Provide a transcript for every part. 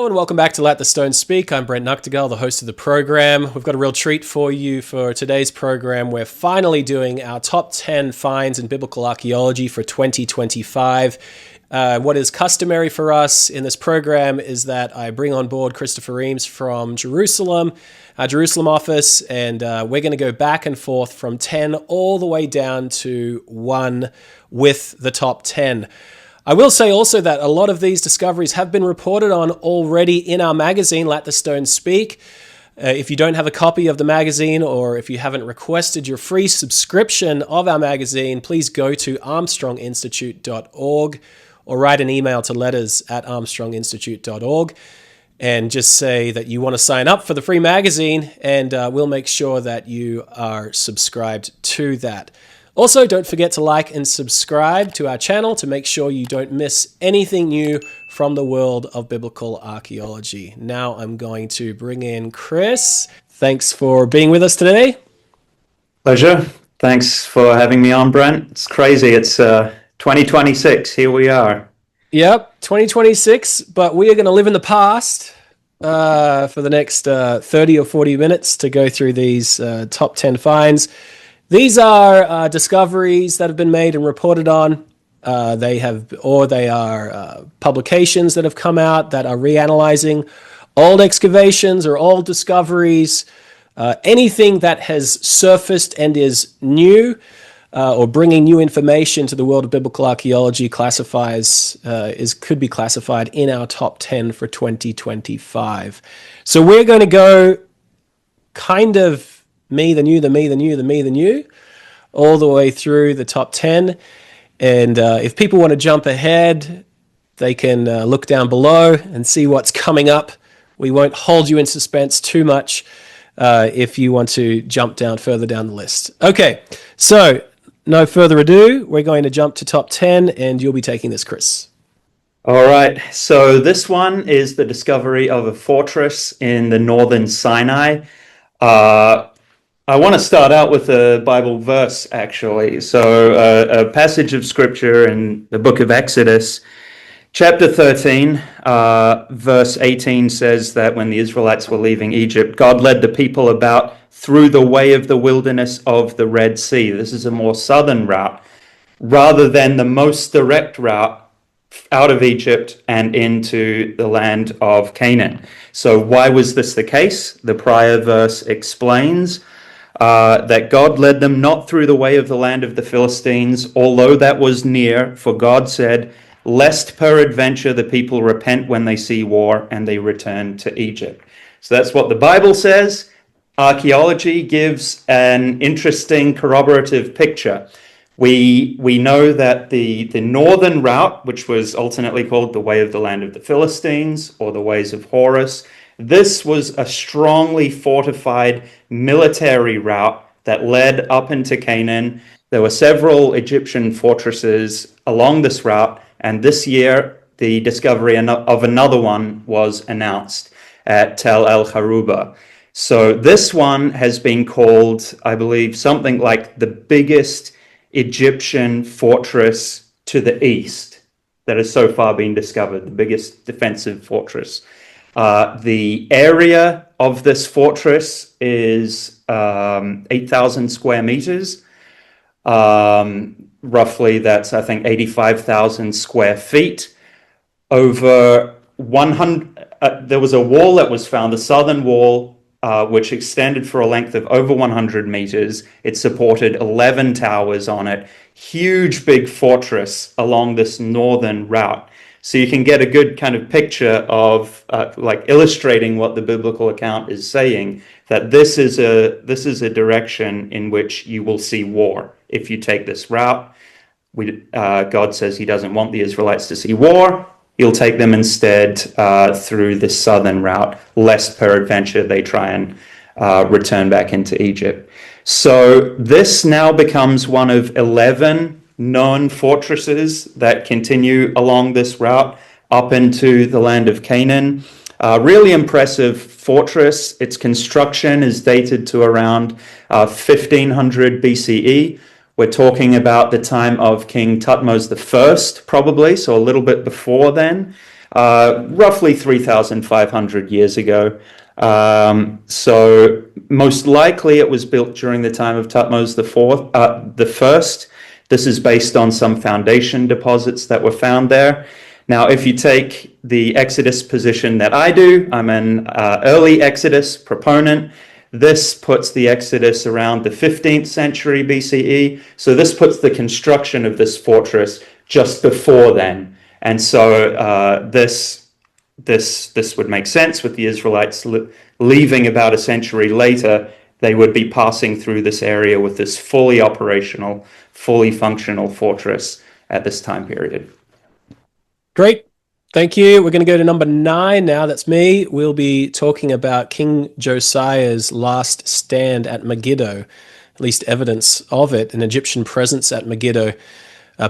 and welcome back to Let the Stone Speak. I'm Brent, Nagtegaal, the host of the program. We've got a real treat for you for today's program. We're finally doing our top 10 finds in biblical archaeology for 2025. What is customary for us in this program is that I bring on board Christopher Eames from Jerusalem, our Jerusalem office, and we're going to go back and forth from 10 all the way down to 1 with the top 10. I will say also that a lot of these discoveries have been reported on already in our magazine, Let the Stone Speak. If you don't have a copy of the magazine, or if you haven't requested your free subscription of our magazine, please go to armstronginstitute.org or write an email to letters@armstronginstitute.org and just say that you want to sign up for the free magazine, and we'll make sure that you are subscribed to that. Also, don't forget to like and subscribe to our channel to make sure you don't miss anything new from the world of biblical archaeology. Now I'm going to bring in Chris. Thanks for being with us today. Pleasure. Thanks for having me on, Brent. It's crazy. It's 2026. Here we are. Yep, 2026, but we are going to live in the past for the next 30 or 40 minutes to go through these top 10 finds. These are discoveries that have been made and reported on. They are publications that have come out that are reanalyzing old excavations or old discoveries. Anything that has surfaced and is new or bringing new information to the world of biblical archaeology could be classified in our top 10 for 2025. So we're going to go kind of me, the new, the me, the new, the me, the new, all the way through the top 10. And if people want to jump ahead, they can look down below and see what's coming up. We won't hold you in suspense too much if you want to jump down further down the list. Okay, so no further ado, we're going to jump to top 10, and you'll be taking this, Chris. All right, so this one is the discovery of a fortress in the northern Sinai. I want to start out with a Bible verse, actually. So a passage of scripture in the book of Exodus, chapter 13, verse 18 says that when the Israelites were leaving Egypt, God led the people about through the way of the wilderness of the Red Sea. This is a more southern route, rather than the most direct route out of Egypt and into the land of Canaan. So why was this the case? The prior verse explains that God led them not through the way of the land of the Philistines, although that was near, for God said, lest peradventure the people repent when they see war and they return to Egypt. So that's what the Bible says. Archaeology gives an interesting corroborative picture. We know that the northern route, which was alternately called the way of the land of the Philistines or the ways of Horus, this was a strongly fortified military route that led up into Canaan. There were several Egyptian fortresses along this route, and this year the discovery of another one was announced at Tel el-Haruba. So this one has been called, I believe, something like the biggest Egyptian fortress to the east that has so far been discovered, the biggest defensive fortress. The area of this fortress is 8,000 square meters. Roughly, that's, I think, 85,000 square feet. Over 100, there was a wall that was found, the southern wall, which extended for a length of over 100 meters. It supported 11 towers on it. Huge, big fortress along this northern route. So you can get a good kind of picture of like illustrating what the biblical account is saying, that this is a direction in which you will see war if you take this route. God says he doesn't want the Israelites to see war. He'll take them instead through this southern route, lest peradventure they try and return back into Egypt. So this now becomes one of 11 known fortresses that continue along this route up into the land of Canaan. Really impressive fortress. Its construction is dated to around 1500 BCE. We're talking about the time of King Thutmose I, probably, so a little bit before then. roughly 3,500 years ago. So most likely it was built during the time of Thutmose the first. This is based on some foundation deposits that were found there. Now, if you take the Exodus position that I do, I'm an early Exodus proponent. This puts the Exodus around the 15th century BCE. So this puts the construction of this fortress just before then. And so this would make sense with the Israelites leaving about a century later. They would be passing through this area with this fully operational, fully functional fortress at this time period. Great. Thank you. We're going to go to number 9 now. That's me. We'll be talking about King Josiah's last stand at Megiddo, at least evidence of it, an Egyptian presence at Megiddo.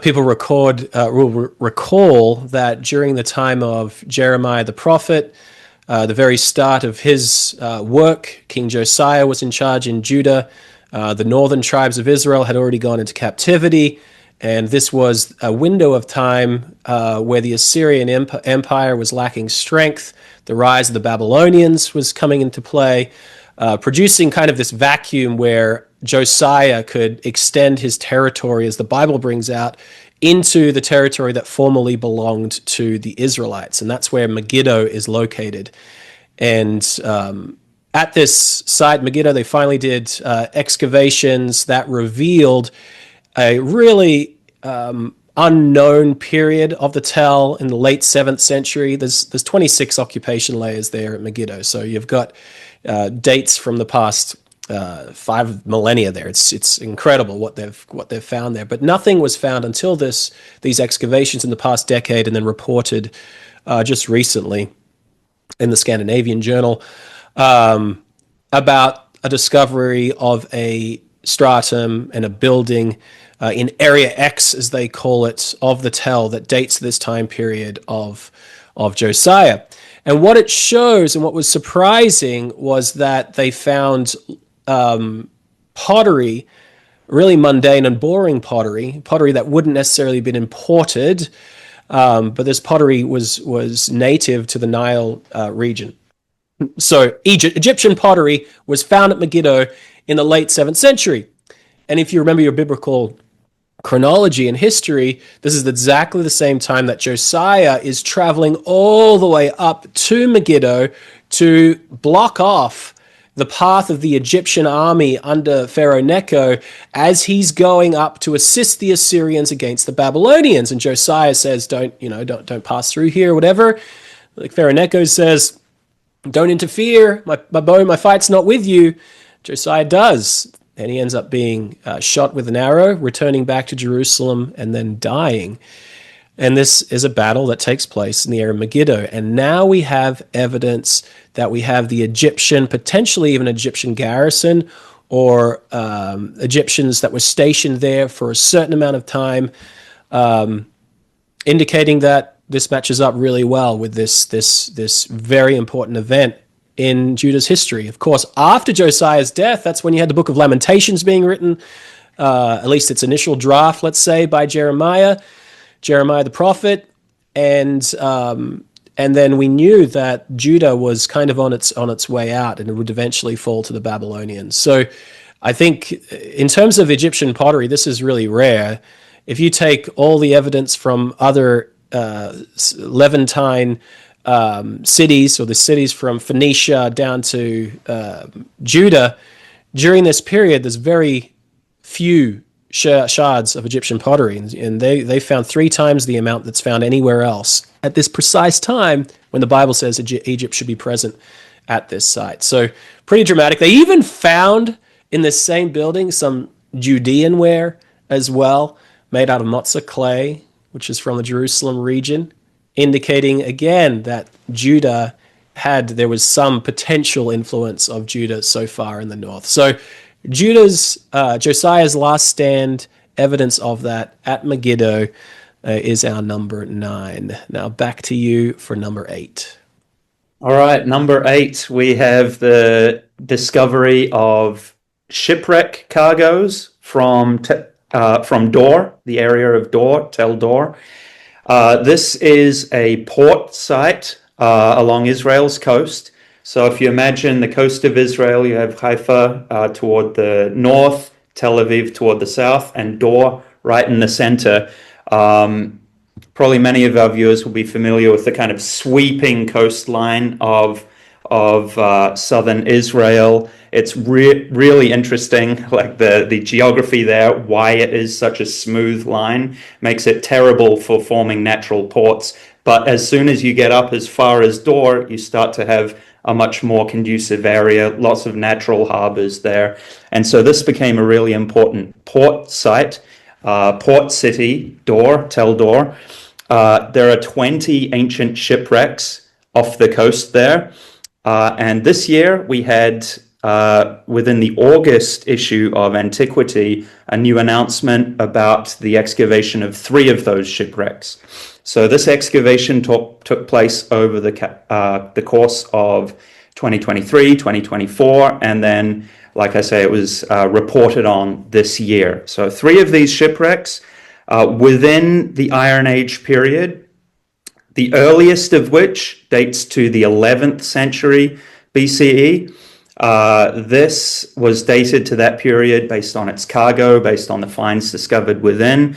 People will recall that during the time of Jeremiah the prophet, the very start of his work, King Josiah was in charge in Judah. The northern tribes of Israel had already gone into captivity. And this was a window of time where the Assyrian Empire was lacking strength. The rise of the Babylonians was coming into play, producing kind of this vacuum where Josiah could extend his territory, as the Bible brings out, into the territory that formerly belonged to the Israelites. And that's where Megiddo is located. And at this site, Megiddo, they finally did excavations that revealed a really unknown period of the tell in the late 7th century. There's 26 occupation layers there at Megiddo. So you've got dates from the past 5 millennia there. It's incredible what they've found there. But nothing was found until these excavations in the past decade, and then reported just recently in the Scandinavian Journal about a discovery of a stratum and a building in Area X, as they call it, of the tell that dates this time period of Josiah. And what it shows, and what was surprising, was that they found pottery, really mundane and boring pottery that wouldn't necessarily have been imported, but this pottery was native to the Nile region. So Egyptian pottery was found at Megiddo in the late 7th century. And if you remember your biblical chronology and history, this is exactly the same time that Josiah is traveling all the way up to Megiddo to block off the path of the Egyptian army under Pharaoh Necho as he's going up to assist the Assyrians against the Babylonians. And Josiah says, don't pass through here, or whatever. Like Pharaoh Necho says, don't interfere. My fight's not with you. Josiah does. And he ends up being shot with an arrow, returning back to Jerusalem, and then dying. And this is a battle that takes place in the area of Megiddo. And now we have evidence that we have the Egyptian, potentially even Egyptian garrison, or Egyptians that were stationed there for a certain amount of time, indicating that this matches up really well with this very important event in Judah's history. Of course, after Josiah's death, that's when you had the Book of Lamentations being written, at least its initial draft, let's say, by Jeremiah the prophet, and then we knew that Judah was kind of on its way out, and it would eventually fall to the Babylonians. So I think in terms of Egyptian pottery, this is really rare. If you take all the evidence from other Levantine cities, or the cities from Phoenicia down to Judah, during this period, there's very few shards of Egyptian pottery, and they found 3 times the amount that's found anywhere else at this precise time when the Bible says Egypt should be present at this site. So pretty dramatic. They even found in this same building some Judean ware as well, made out of matzah clay, which is from the Jerusalem region, indicating again that there was some potential influence of Judah so far in the north. So Josiah's last stand, evidence of that at Megiddo, is our number 9. Now back to you for number 8. All right, number 8, we have the discovery of shipwreck cargoes from Dor, the area of Dor, Tel Dor. This is a port site along Israel's coast. So if you imagine the coast of Israel, you have Haifa toward the north, Tel Aviv toward the south, and Dor right in the center. Probably many of our viewers will be familiar with the kind of sweeping coastline of southern Israel. It's really interesting, like the geography there, why it is such a smooth line, makes it terrible for forming natural ports. But as soon as you get up as far as Dor, you start to have a much more conducive area, lots of natural harbors there. And so this became a really important port site, port city, Dor, Tel Dor. There are 20 ancient shipwrecks off the coast there. And this year we had, within the August issue of Antiquity, a new announcement about the excavation of 3 of those shipwrecks. So this excavation took place over the course of 2023, 2024, and then, like I say, it was reported on this year. So 3 of these shipwrecks within the Iron Age period, the earliest of which dates to the 11th century BCE. This was dated to that period based on its cargo, based on the finds discovered within.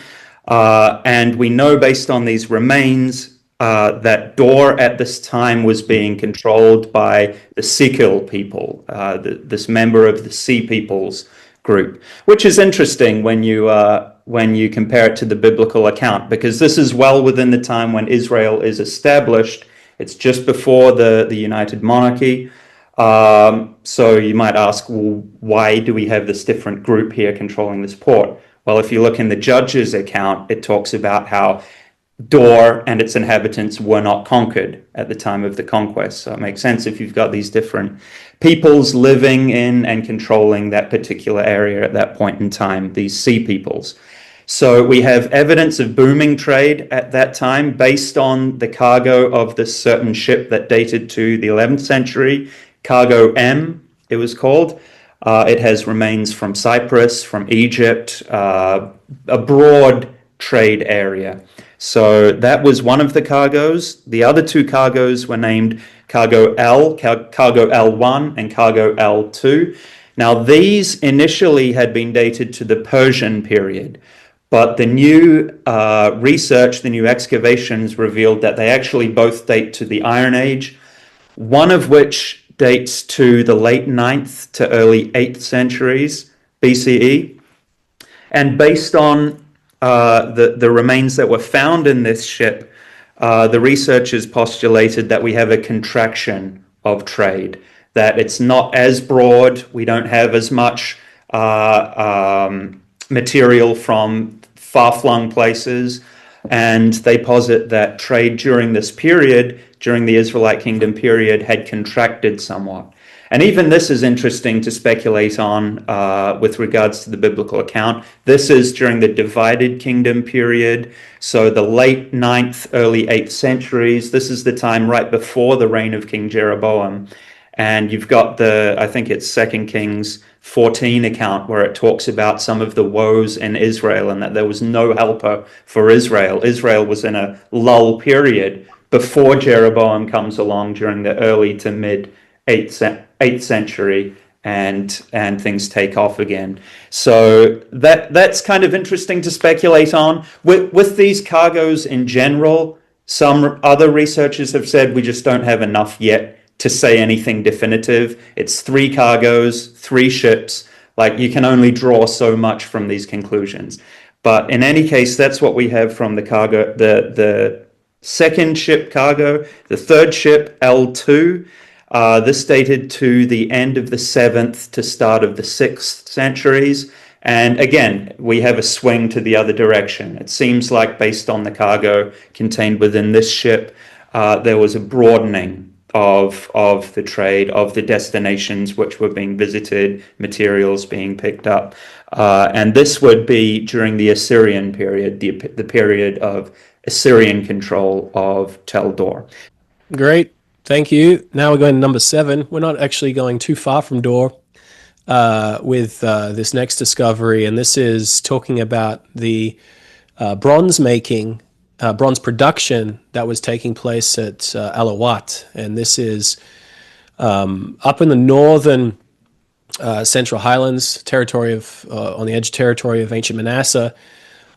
And we know based on these remains that Dor at this time was being controlled by the Sikil people, this member of the Sea Peoples group, which is interesting when you compare it to the biblical account, because this is well within the time when Israel is established. It's just before the United Monarchy. So you might ask, well, why do we have this different group here controlling this port? Well, if you look in the Judges account, it talks about how Dor and its inhabitants were not conquered at the time of the conquest. So it makes sense if you've got these different peoples living in and controlling that particular area at that point in time, these sea peoples. So we have evidence of booming trade at that time based on the cargo of this certain ship that dated to the 11th century, Cargo M, it was called. It has remains from Cyprus, from Egypt, a broad trade area. So that was one of the cargoes. The other 2 cargoes were named Cargo L, Cargo L1, and Cargo L2. Now, these initially had been dated to the Persian period, but the new research, the new excavations revealed that they actually both date to the Iron Age, one of which dates to the late 9th to early 8th centuries BCE. And based on the remains that were found in this ship, the researchers postulated that we have a contraction of trade, that it's not as broad, we don't have as much material from far-flung places, and they posit that trade during this period, during the Israelite kingdom period, had contracted somewhat. And even this is interesting to speculate on with regards to the biblical account. This is during the divided kingdom period, so the late 9th, early 8th centuries. This is the time right before the reign of King Jeroboam. And you've got I think it's 2 Kings 14 account where it talks about some of the woes in Israel and that there was no helper for Israel. Israel was in a lull period before Jeroboam comes along during the early to mid 8th century, and things take off again. So that's kind of interesting to speculate on. With these cargoes in general, some other researchers have said we just don't have enough yet to say anything definitive. It's 3 cargoes, 3 ships. Like, you can only draw so much from these conclusions. But in any case, that's what we have from the cargo, the second ship cargo. The third ship, L2, this dated to the end of the 7th to start of the 6th centuries. And again, we have a swing to the other direction. It seems like, based on the cargo contained within this ship, there was a broadening of the trade, of the destinations which were being visited, materials being picked up. And this would be during the Assyrian period, the period of Assyrian control of Tel Dor. Great. Thank you. Now we're going to number 7. We're not actually going too far from Dor with this next discovery, and this is talking about the bronze making bronze production that was taking place at el-Ahwat, and this is up in the northern Central Highlands territory of on the edge territory of ancient Manasseh.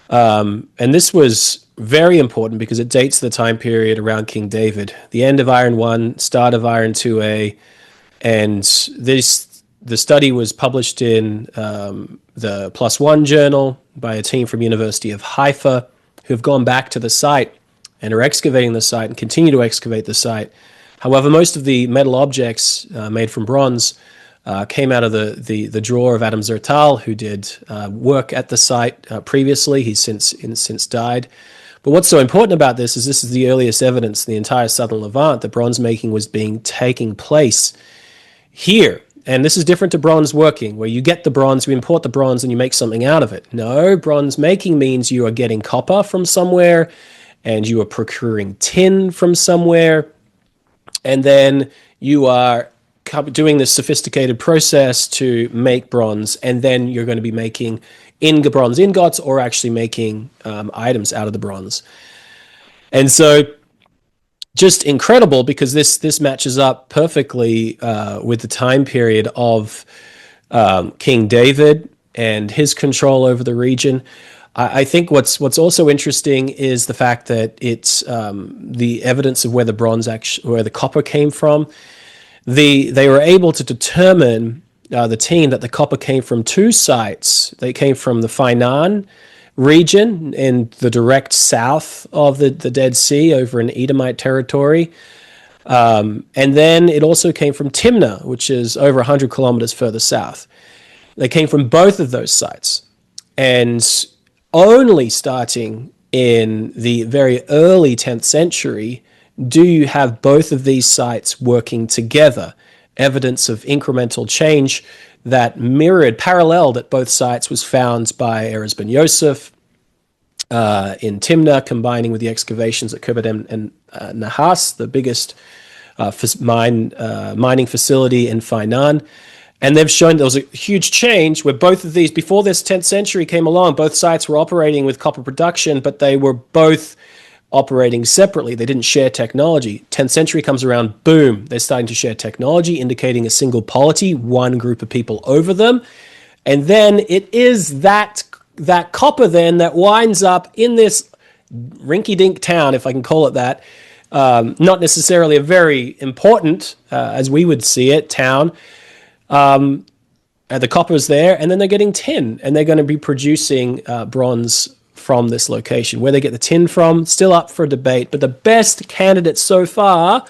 And this was very important because it dates the time period around King David, the end of Iron 1, start of Iron 2A, and the study was published in the Plus One journal by a team from University of Haifa who have gone back to the site and are excavating the site and continue to excavate the site. However, most of the metal objects made from bronze came out of the drawer of Adam Zertal, who did work at the site previously. He's since died. But what's so important about this is the earliest evidence in the entire southern Levant that bronze making was taking place here. And this is different to bronze working, where you get the bronze, you import the bronze, and you make something out of it. No, bronze making means you are getting copper from somewhere, and you are procuring tin from somewhere, and then you are doing this sophisticated process to make bronze, and then you're going to be making bronze ingots or actually making items out of the bronze. And so just incredible, because this matches up perfectly with the time period of King David and his control over the region. I think what's also interesting is the fact that it's the evidence of where the copper came from. They were able to determine, the team, that the copper came from two sites. They came from the Fainan region in the direct south of the Dead Sea over in Edomite territory. And then it also came from Timnah, which is over 100 kilometers further south. They came from both of those sites. And only starting in the very early 10th century do you have both of these sites working together. Evidence of incremental change that paralleled at both sites was found by Erez ben Yosef in Timnah, combining with the excavations at Kibbutz and Nahas, the biggest mining facility in Fainan. And they've shown there was a huge change where both of these, before this 10th century came along, both sites were operating with copper production, but they were both operating separately. They didn't share technology. 10th century comes around, boom, they're starting to share technology, indicating a single polity, one group of people over them. And then it is that copper then that winds up in this rinky-dink town, if I can call it that, not necessarily a very important, as we would see it, town. The copper's there, and then they're getting tin, and they're going to be producing bronze from this location. Where they get the tin from, still up for debate, but the best candidate so far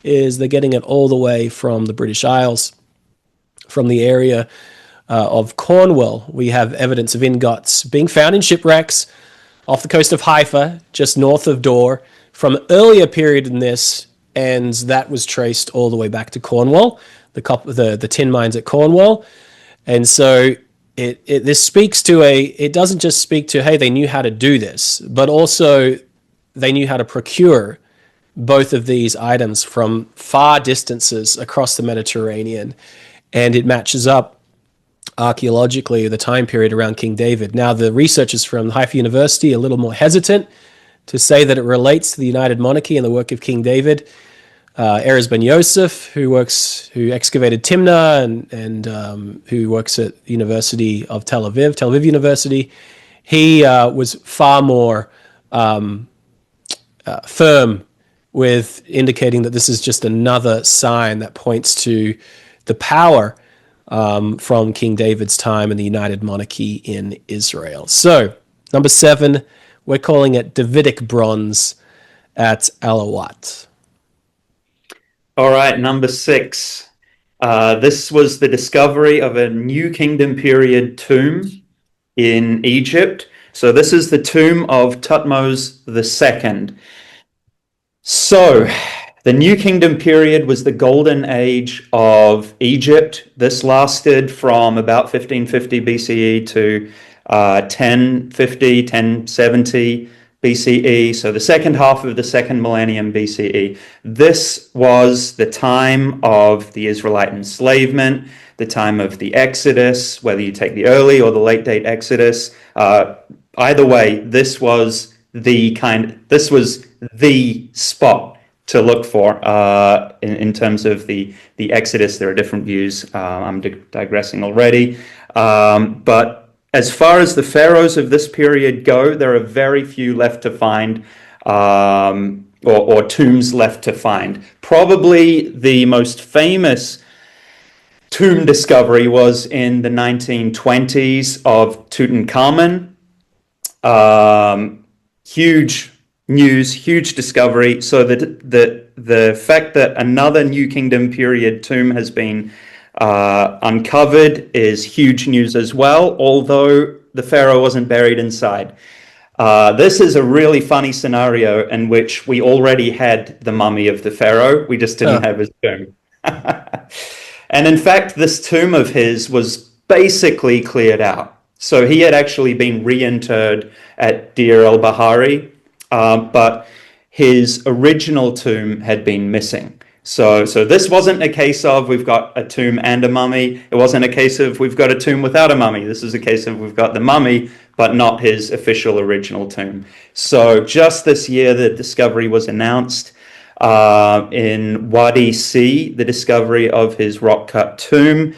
is they're getting it all the way from the British Isles, from the area of Cornwall. We have evidence of ingots being found in shipwrecks off the coast of Haifa, just north of Dor, from an earlier period in this, and that was traced all the way back to Cornwall, the tin mines at Cornwall. And so this speaks to it doesn't just speak to, hey, they knew how to do this, but also they knew how to procure both of these items from far distances across the Mediterranean. And it matches up archaeologically the time period around King David. Now, the researchers from Haifa University are a little more hesitant to say that it relates to the United Monarchy and the work of King David. Erez ben Yosef, who excavated Timnah and who works at the University of Tel Aviv University, he was far more firm with indicating that this is just another sign that points to the power from King David's time and the United Monarchy in Israel. So, number 7, we're calling it Davidic bronze at el-Ahwat. All right, number 6. This was the discovery of a New Kingdom period tomb in Egypt. So this is the tomb of Thutmose II. So the New Kingdom period was the golden age of Egypt. This lasted from about 1550 BCE to 1050, 1070 BCE, so the second half of the second millennium BCE. This was the time of the Israelite enslavement, the time of the Exodus, whether you take the early or the late date Exodus. Either way, this was this was the spot to look for in terms of the Exodus. There are different views. I'm digressing already. But as far as the pharaohs of this period go, there are very few left to find, or tombs left to find. Probably the most famous tomb discovery was in the 1920s of Tutankhamun. Huge news, huge discovery. So the fact that another New Kingdom period tomb has been uncovered is huge news as well, although the pharaoh wasn't buried inside. This is a really funny scenario in which we already had the mummy of the pharaoh. We just didn't have his tomb. And in fact, this tomb of his was basically cleared out. So he had actually been reinterred at Deir el-Bahari, but his original tomb had been missing. So this wasn't a case of we've got a tomb and a mummy. It wasn't a case of we've got a tomb without a mummy. This is a case of we've got the mummy, but not his official original tomb. So just this year, the discovery was announced in Wadi C, the discovery of his rock-cut tomb.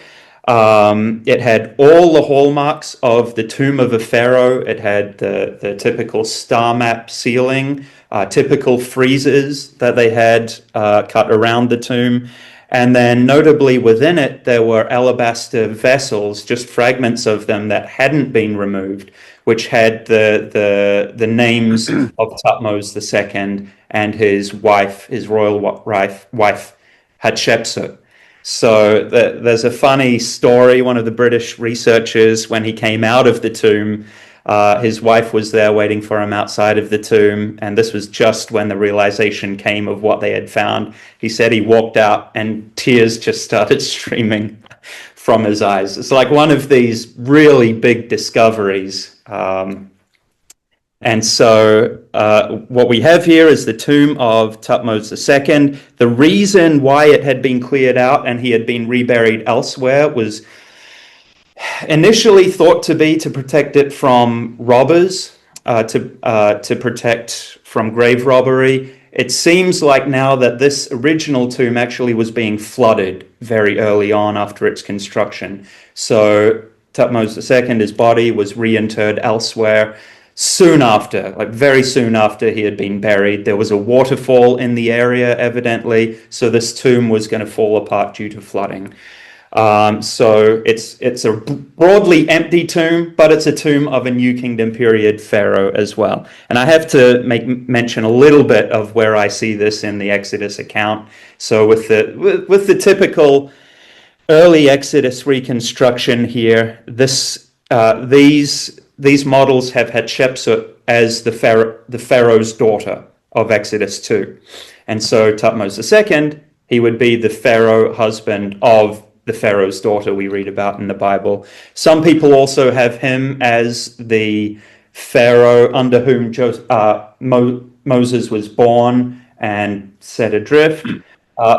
It had all the hallmarks of the tomb of a pharaoh. It had the typical star map ceiling, typical friezes that they had cut around the tomb. And then notably within it, there were alabaster vessels, just fragments of them that hadn't been removed, which had the names of Thutmose II and his wife, his royal wife, Hatshepsut. So there's a funny story. One of the British researchers, when he came out of the tomb, his wife was there waiting for him outside of the tomb, and this was just when the realization came of what they had found. He said he walked out and tears just started streaming from his eyes. It's like one of these really big discoveries. And so what we have here is the tomb of Thutmose II. The reason why it had been cleared out and he had been reburied elsewhere was initially thought to be to protect it from robbers, to protect from grave robbery. It seems like now that this original tomb actually was being flooded very early on after its construction. So Thutmose II, his body was reinterred elsewhere. Soon after, like very soon after he had been buried, there was a waterfall in the area, evidently, so this tomb was going to fall apart due to flooding. So it's a broadly empty tomb, but it's a tomb of a New Kingdom period pharaoh as well. And I have to mention a little bit of where I see this in the Exodus account. So with the typical early Exodus reconstruction here, these models have Hatshepsut as the pharaoh's daughter of Exodus 2. And so Thutmose II, he would be the pharaoh husband of the pharaoh's daughter we read about in the Bible. Some people also have him as the pharaoh under whom Moses was born and set adrift.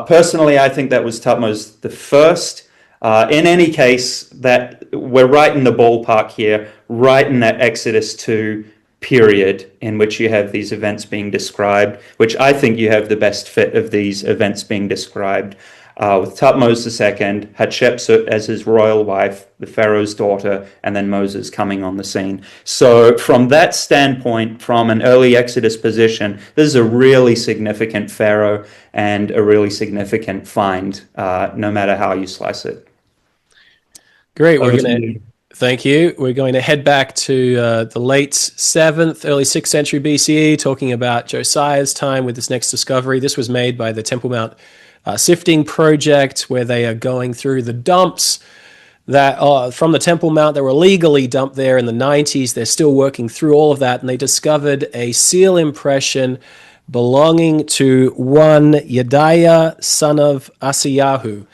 Personally, I think that was Thutmose I. In any case, that we're right in the ballpark here, right in that Exodus 2 period in which you have these events being described, which I think you have the best fit of these events being described, with Thutmose II, Hatshepsut as his royal wife, the pharaoh's daughter, and then Moses coming on the scene. So from that standpoint, from an early Exodus position, this is a really significant pharaoh and a really significant find, no matter how you slice it. Great. Thank you. We're going to head back to the late 7th, early 6th century BCE, talking about Josiah's time with this next discovery. This was made by the Temple Mount sifting project, where they are going through the dumps that from the Temple Mount that were legally dumped there in the 90s. They're still working through all of that, and they discovered a seal impression belonging to one Yediah, son of Asiyahu.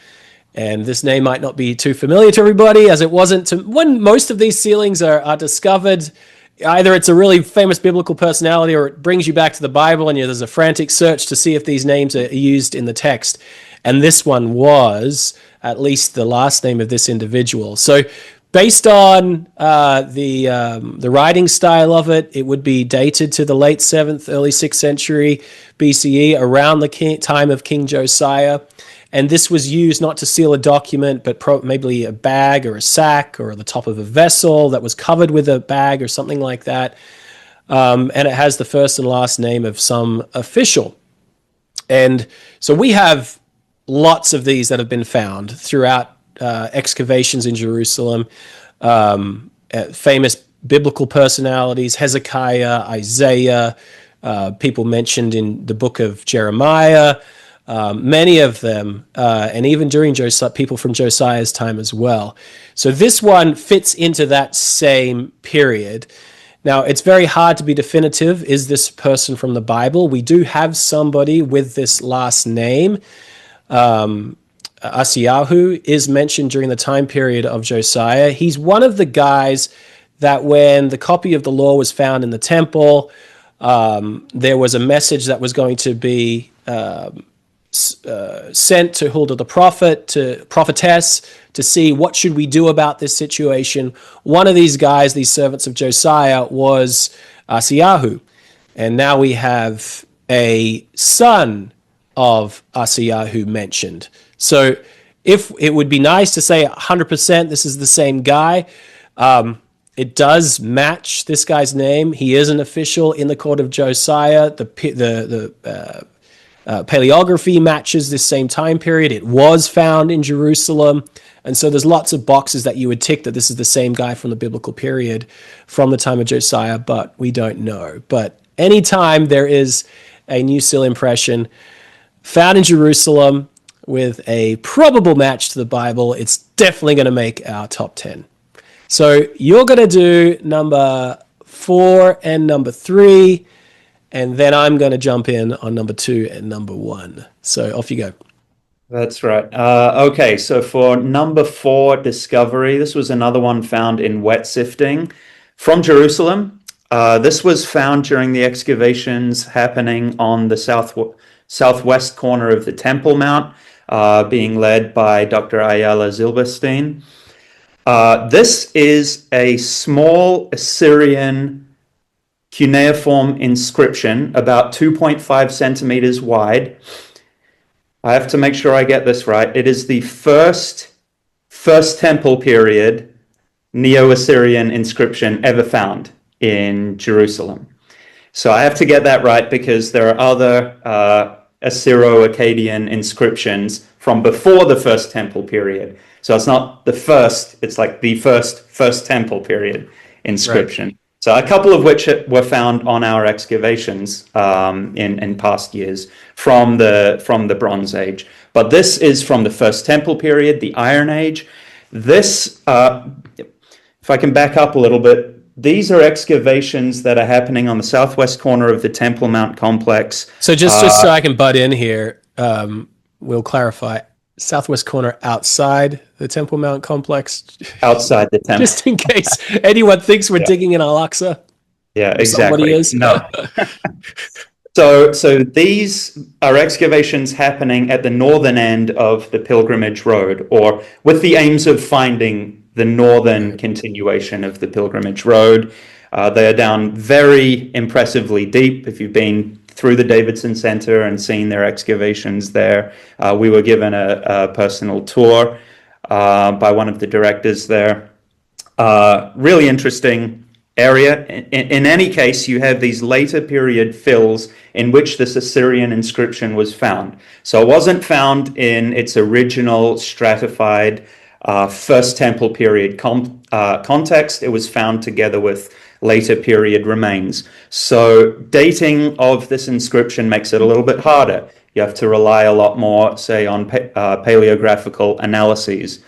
And this name might not be too familiar to everybody, as it wasn't when most of these sealings are discovered. Either it's a really famous biblical personality, or it brings you back to the Bible and there's a frantic search to see if these names are used in the text. And this one was at least the last name of this individual. So Based on the writing style of it, it would be dated to the late 7th, early 6th century BCE, around the time of King Josiah. And this was used not to seal a document, but maybe a bag or a sack or the top of a vessel that was covered with a bag or something like that. And it has the first and last name of some official. And so we have lots of these that have been found throughout excavations in Jerusalem. Famous biblical personalities, Hezekiah, Isaiah, people mentioned in the book of Jeremiah, many of them, and even during Josiah, people from Josiah's time as well. So this one fits into that same period. Now, it's very hard to be definitive. Is this person from the Bible? We do have somebody with this last name. Asyahu is mentioned during the time period of Josiah. He's one of the guys that when the copy of the law was found in the temple, there was a message that was going to be sent to Huldah the prophetess, to see what should we do about this situation. One of these guys, these servants of Josiah, was Asyahu. And now we have a son of Asyahu mentioned. So if it would be nice to say 100% this is the same guy, it does match this guy's name. He is an official in the court of Josiah. The paleography matches this same time period. It was found in Jerusalem. And so there's lots of boxes that you would tick that this is the same guy from the biblical period from the time of Josiah, but we don't know. But anytime there is a New Seal impression found in Jerusalem with a probable match to the Bible, it's definitely going to make our top 10. So you're going to do number 4 and number 3, and then I'm going to jump in on number 2 and number 1. So off you go. That's right. Okay, so for number 4, discovery, this was another one found in wet sifting from Jerusalem. This was found during the excavations happening on the southwest corner of the Temple Mount, being led by Dr. Ayala Zilberstein. This is a small Assyrian cuneiform inscription, about 2.5 centimeters wide. I have to make sure I get this right. It is the first temple period Neo-Assyrian inscription ever found in Jerusalem. So I have to get that right because there are other Assyro-Akkadian inscriptions from before the first temple period. So it's not the first, it's like the first temple period inscription. Right. So a couple of which were found on our excavations in past years from the Bronze Age. But this is from the first temple period, the Iron Age. This, if I can back up a little bit, these are excavations that are happening on the southwest corner of the Temple Mount complex. So just so I can butt in here, we'll clarify. Southwest corner outside the Temple Mount complex. Outside the temple. Just in case anyone thinks we're digging in Al-Aqsa. Yeah, exactly. Somebody is. No. So these are excavations happening at the northern end of the Pilgrimage Road, or with the aims of finding the northern continuation of the Pilgrimage Road. They are down very impressively deep. If you've been through the Davidson Center and seen their excavations there, we were given a personal tour by one of the directors there. Really interesting area. In any case, you have these later period fills in which this Assyrian inscription was found. So it wasn't found in its original stratified first temple period context. It was found together with later period remains. So dating of this inscription makes it a little bit harder. You have to rely a lot more, say, on paleographical analyses,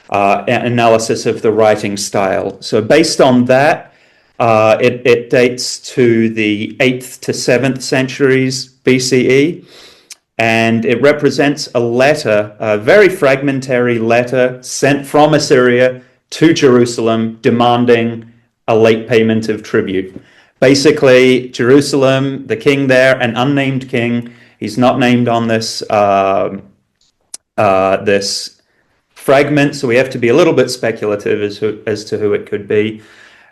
analysis of the writing style. So based on that, it dates to the 8th to 7th centuries BCE, and it represents a letter, a very fragmentary letter sent from Assyria to Jerusalem demanding a late payment of tribute. Basically, Jerusalem, the king there, an unnamed king, he's not named on this fragment, so we have to be a little bit speculative as to who it could be.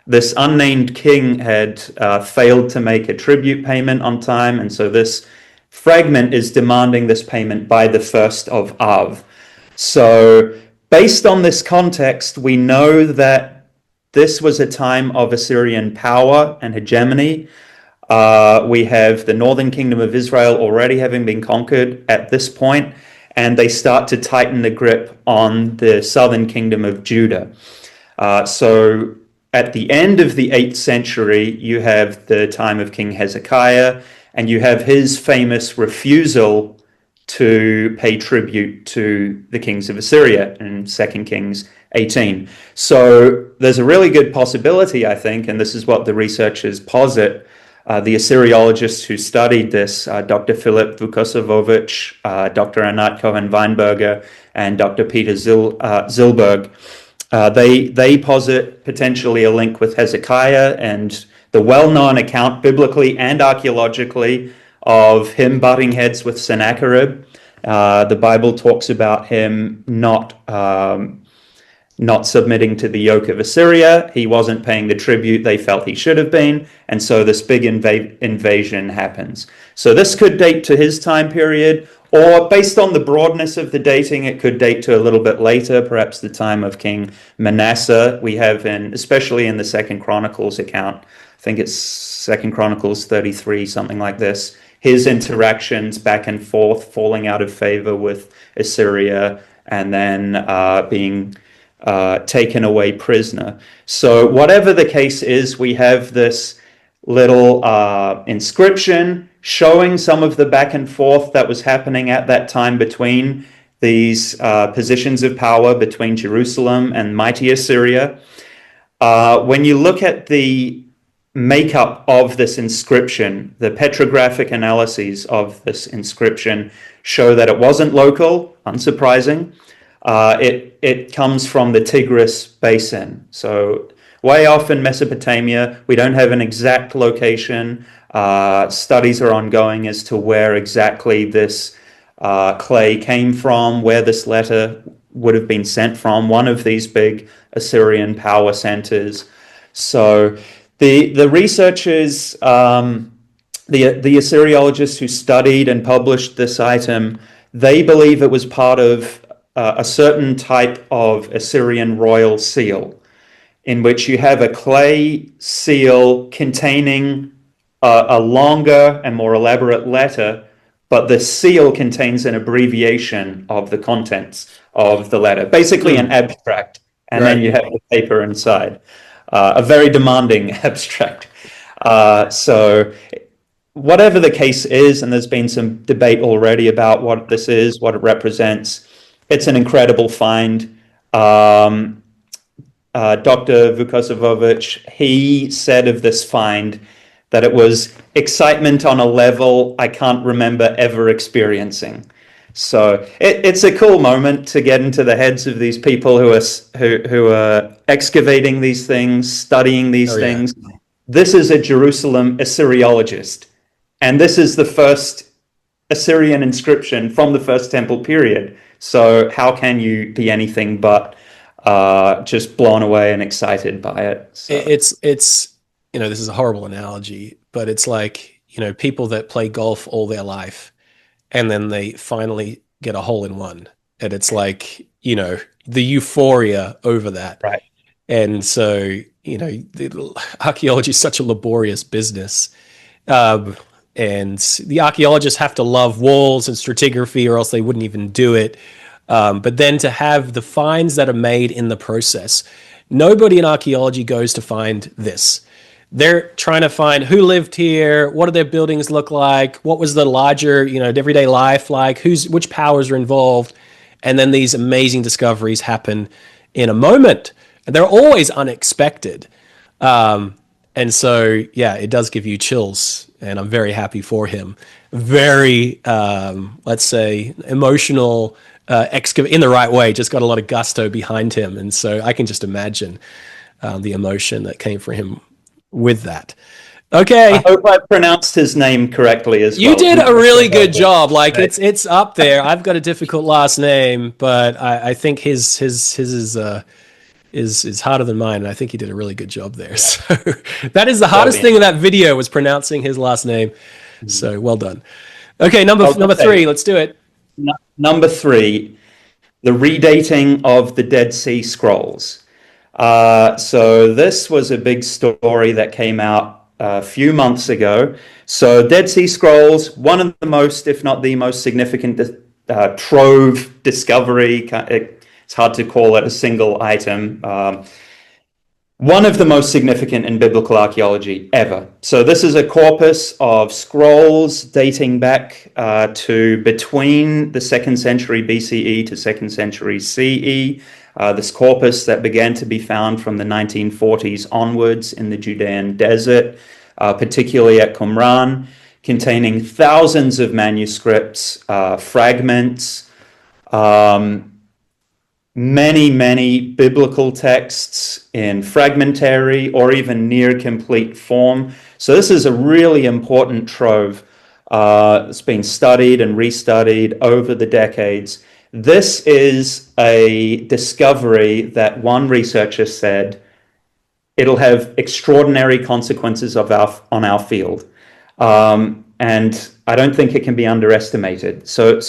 This unnamed king had failed to make a tribute payment on time, and so this fragment is demanding this payment by the 1st of Av. So based on this context, we know that this was a time of Assyrian power and hegemony. We have the northern kingdom of Israel already having been conquered at this point, and they start to tighten the grip on the southern kingdom of Judah. So at the end of the 8th century, you have the time of King Hezekiah, and you have his famous refusal to pay tribute to the kings of Assyria in 2 Kings 18. So there's a really good possibility, I think, and this is what the researchers posit. The Assyriologists who studied this, Dr. Philip Vukosovich, Dr. Anat Cohen-Weinberger, and Dr. Peter Zilberg, they posit potentially a link with Hezekiah and the well-known account biblically and archaeologically of him butting heads with Sennacherib. The Bible talks about him not submitting to the yoke of Assyria. He wasn't paying the tribute they felt he should have been, and so this big invasion happens. So this could date to his time period, or based on the broadness of the dating, it could date to a little bit later, perhaps the time of King Manasseh. We have, especially in the 2nd Chronicles account, I think it's 2nd Chronicles 33, something like this, his interactions back and forth, falling out of favor with Assyria, and then being taken away prisoner. So whatever the case is, we have this little inscription showing some of the back and forth that was happening at that time between these positions of power between Jerusalem and mighty Assyria. When you look at the makeup of this inscription, the petrographic analyses of this inscription show that it wasn't local, unsurprising. It comes from the Tigris basin. So way off in Mesopotamia, we don't have an exact location. Studies are ongoing as to where exactly this clay came from, where this letter would have been sent from, one of these big Assyrian power centers. So the researchers, the Assyriologists who studied and published this item, they believe it was part of a certain type of Assyrian royal seal, in which you have a clay seal containing a longer and more elaborate letter, but the seal contains an abbreviation of the contents of the letter, basically an abstract, and then you have the paper inside. A very demanding abstract. So whatever the case is, and there's been some debate already about what this is, what it represents, it's an incredible find. Dr. Vukosovich, he said of this find that it was excitement on a level I can't remember ever experiencing. So it's a cool moment to get into the heads of these people who are excavating these things, studying these things. Yeah. This is a Jerusalem Assyriologist, and this is the first Assyrian inscription from the First Temple period. So how can you be anything but just blown away and excited by it? So. It's this is a horrible analogy, but it's like, people that play golf all their life and then they finally get a hole in one. And it's like, the euphoria over that. Right. And so, archaeology is such a laborious business. And the archaeologists have to love walls and stratigraphy or else they wouldn't even do it. But then to have the finds that are made in the process, nobody in archaeology goes to find this. They're trying to find who lived here, what do their buildings look like, what was the larger, everyday life like, which powers are involved, and then these amazing discoveries happen in a moment. And they're always unexpected. And so, it does give you chills, and I'm very happy for him. Very, let's say, emotional, in the right way, just got a lot of gusto behind him. And so I can just imagine the emotion that came for him with that. Okay. I hope I pronounced his name correctly as You well. did a really good job. Like Right. it's up there. I've got a difficult last name, but I think his is harder than mine, and I think he did a really good job there. Yeah, So that is the hardest brilliant. thing in that video was pronouncing his last name. So well done. Okay, number Okay, three. Let's do it. number three, the redating of the Dead Sea Scrolls. So this was a big story that came out a few months ago. So Dead Sea Scrolls, one of the most, if not the most significant trove discovery. It's hard to call it a single item. One of the most significant in biblical archaeology ever. So this is a corpus of scrolls dating back to between the 2nd century BCE to 2nd century CE. This corpus that began to be found from the 1940s onwards in the Judean desert, particularly at Qumran, containing thousands of manuscripts, fragments, many biblical texts in fragmentary or even near complete form. So this is a really important trove. It's been studied and restudied over the decades. This is a discovery that one researcher said it'll have extraordinary consequences on our field. And I don't think it can be underestimated. So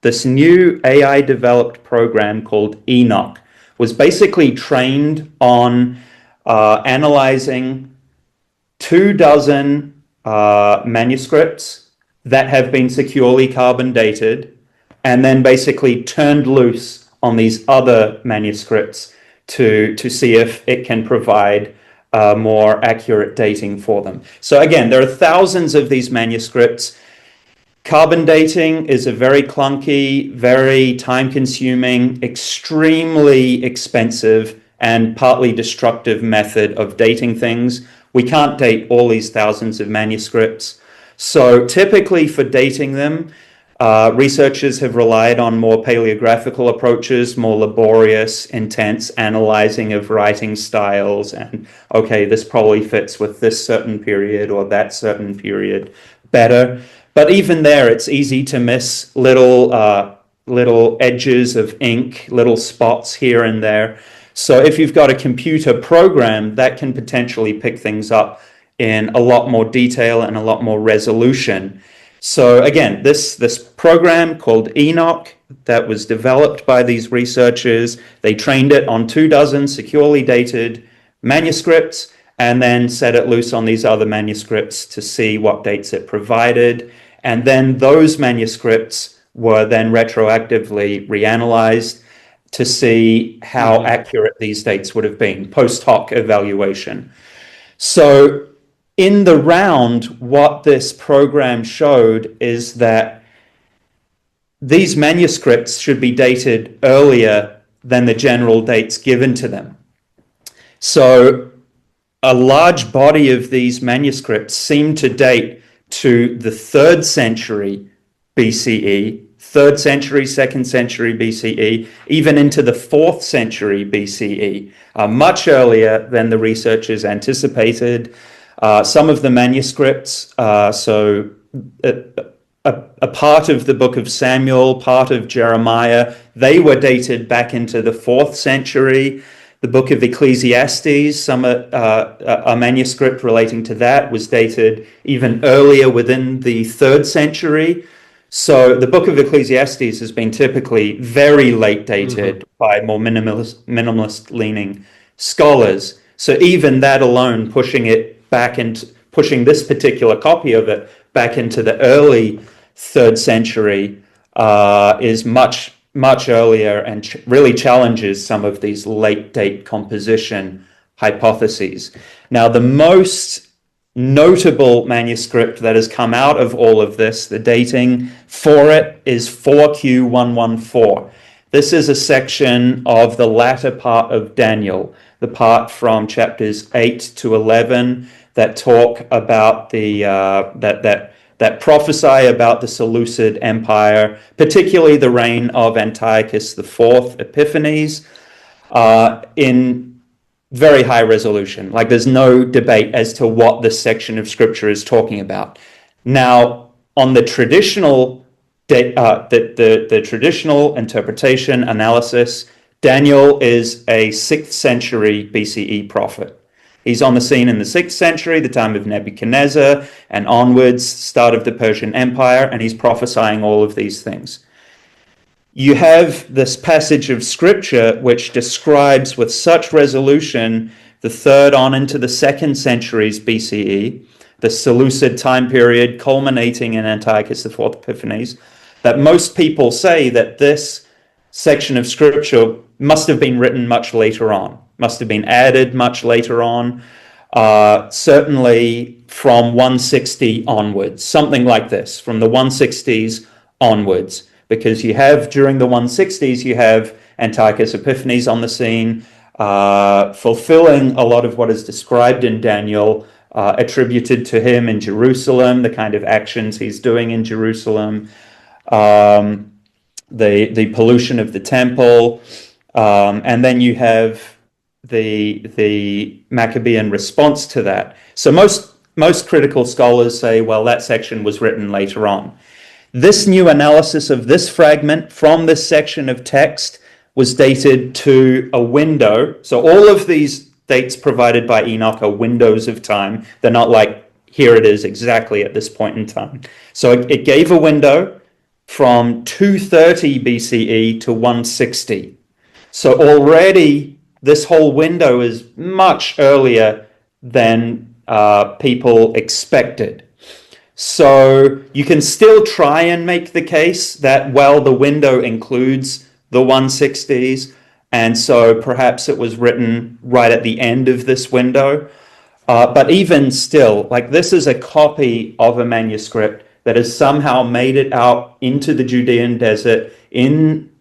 this new AI developed program called Enoch was basically trained on analyzing 24 manuscripts that have been securely carbon dated and then basically turned loose on these other manuscripts to see if it can provide more accurate dating for them. So again, there are thousands of these manuscripts. Carbon dating is a very clunky, very time-consuming, extremely expensive, and partly destructive method of dating things. We can't date all these thousands of manuscripts. So typically for dating them, researchers have relied on more paleographical approaches, more laborious, intense analyzing of writing styles, and okay, this probably fits with this certain period or that certain period better. But even there, it's easy to miss little edges of ink, little spots here and there. So if you've got a computer program, that can potentially pick things up in a lot more detail and a lot more resolution. So again, this program called Enoch that was developed by these researchers, they trained it on 24 securely dated manuscripts and then set it loose on these other manuscripts to see what dates it provided. And then those manuscripts were then retroactively reanalyzed to see how accurate these dates would have been, post hoc evaluation. So in the round, what this program showed is that these manuscripts should be dated earlier than the general dates given to them. So a large body of these manuscripts seem to date to the 3rd century BCE, 3rd century, 2nd century BCE, even into the 4th century BCE, much earlier than the researchers anticipated. Some of the manuscripts, so a part of the book of Samuel, part of Jeremiah, they were dated back into the 4th century. The book of Ecclesiastes, a manuscript relating to that was dated even earlier within the 3rd century. So the book of Ecclesiastes has been typically very late dated by more minimalist leaning scholars. So even that alone, pushing this particular copy of it back into the early 3rd century is much earlier and really challenges some of these late date composition hypotheses. Now, the most notable manuscript that has come out of all of this, the dating for it, is 4Q114. This is a section of the latter part of Daniel, the part from chapters 8 to 11 that talk about that prophesy about the Seleucid Empire, particularly the reign of Antiochus IV Epiphanes. In very high resolution. Like there's no debate as to what this section of scripture is talking about. Now, on the traditional the traditional interpretation analysis, Daniel is a 6th century BCE prophet. He's on the scene in the 6th century, the time of Nebuchadnezzar, and onwards, start of the Persian Empire, and he's prophesying all of these things. You have this passage of scripture which describes with such resolution the 3rd on into the 2nd centuries BCE, the Seleucid time period culminating in Antiochus IV Epiphanes, that most people say that this section of scripture must have been written much later on, must have been added much later on, certainly from 160 onwards, something like this, from the 160s onwards, because you have, during the 160s, you have Antiochus Epiphanes on the scene, fulfilling a lot of what is described in Daniel, attributed to him in Jerusalem, the kind of actions he's doing in Jerusalem, the pollution of the temple, and then you have the Maccabean response to that. So most critical scholars say, well, that section was written later on. This new analysis of this fragment from this section of text was dated to a window. So all of these dates provided by Enoch are windows of time. They're not like, here it is exactly at this point in time. So it gave a window from 230 BCE to 160. So already this whole window is much earlier than people expected. So you can still try and make the case that, well, the window includes the 160s, and so perhaps it was written right at the end of this window. But even still, like, this is a copy of a manuscript that has somehow made it out into the Judean desert in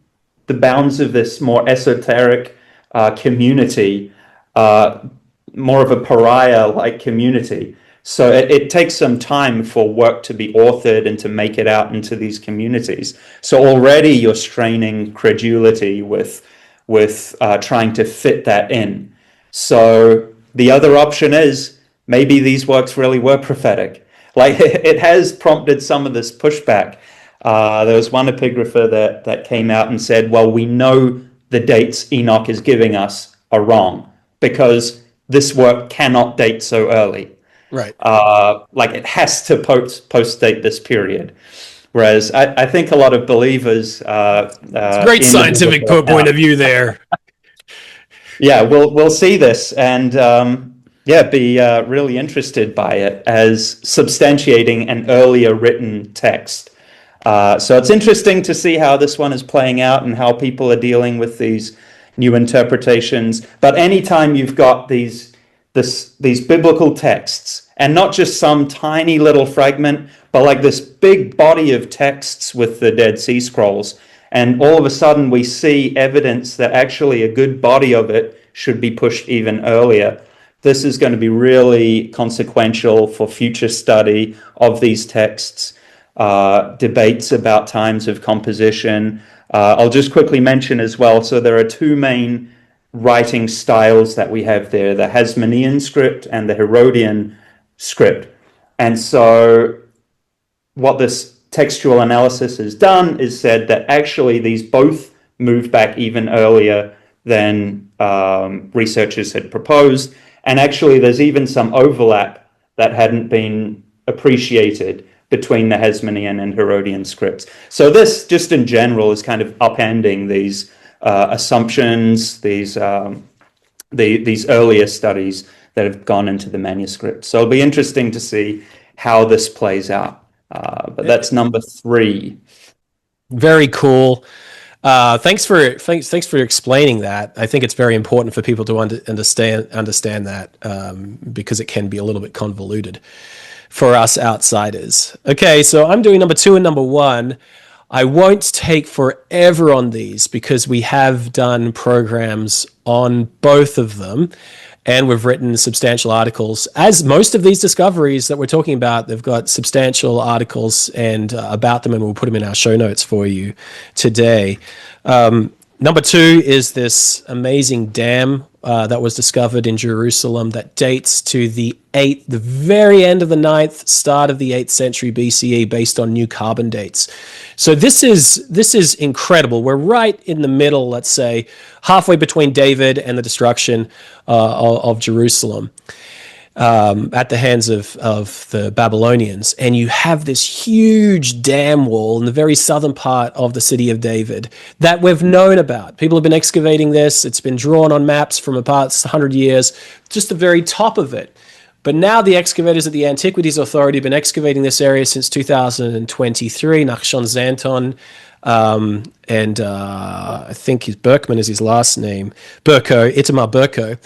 the bounds of this more esoteric community, more of a pariah-like community. So it takes some time for work to be authored and to make it out into these communities. So already you're straining credulity with trying to fit that in. So the other option is maybe these works really were prophetic. Like, it has prompted some of this pushback. There was one epigrapher that came out and said, well, we know the dates Enoch is giving us are wrong because this work cannot date so early. Right. Like, it has to post-date this period. Whereas I think a lot of believers... it's a great scientific point of view there. Yeah, we'll see this and be really interested by it as substantiating an earlier written text. So it's interesting to see how this one is playing out and how people are dealing with these new interpretations. But anytime you've got these biblical texts, and not just some tiny little fragment, but like this big body of texts with the Dead Sea Scrolls, and all of a sudden we see evidence that actually a good body of it should be pushed even earlier. This is going to be really consequential for future study of these texts, debates about times of composition. I'll just quickly mention as well, so there are two main writing styles that we have there, the Hasmonean script and the Herodian script. And so what this textual analysis has done is said that actually these both moved back even earlier than researchers had proposed. And actually there's even some overlap that hadn't been appreciated between the Hasmonean and Herodian scripts. So this, just in general, is kind of upending these assumptions, these earlier studies that have gone into the manuscript. So it'll be interesting to see how this plays out. But that's number 3. Very cool. Thanks for explaining that. I think it's very important for people to understand that because it can be a little bit convoluted for us outsiders. Okay, so I'm doing number 2 and number 1. I won't take forever on these because we have done programs on both of them, and we've written substantial articles. As most of these discoveries that we're talking about, they've got substantial articles and about them, and we'll put them in our show notes for you today. Number two is this amazing dam that was discovered in Jerusalem that dates to the very end of the 9th, start of the 8th century BCE, based on new carbon dates. So this is incredible. We're right in the middle, let's say, halfway between David and the destruction of Jerusalem. At the hands of the Babylonians. And you have this huge dam wall in the very southern part of the city of David that we've known about. People have been excavating this. It's been drawn on maps from the past 100 years, just the very top of it. But now the excavators at the Antiquities Authority have been excavating this area since 2023. Nachshon Zanton and I think Berkman is his last name. Itamar Burko.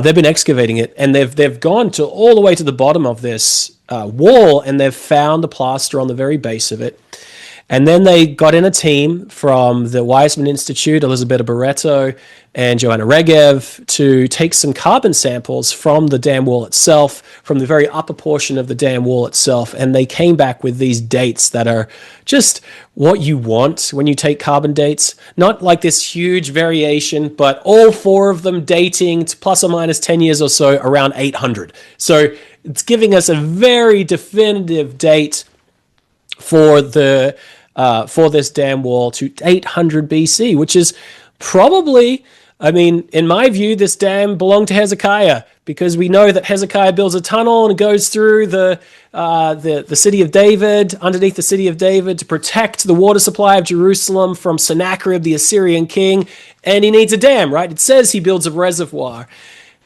They've been excavating it, and they've gone to all the way to the bottom of this wall, and they've found the plaster on the very base of it. And then they got in a team from the Weizmann Institute, Elisabetta Barreto and Joanna Regev, to take some carbon samples from the dam wall itself, from the very upper portion of the dam wall itself. And they came back with these dates that are just what you want when you take carbon dates. Not like this huge variation, but all four of them dating to plus or minus 10 years or so around 800. So it's giving us a very definitive date for this dam wall to 800 BC, which is probably, I mean, in my view, this dam belonged to Hezekiah, because we know that Hezekiah builds a tunnel and goes through the city of David, underneath the city of David, to protect the water supply of Jerusalem from Sennacherib, the Assyrian king, and he needs a dam, right? It says he builds a reservoir.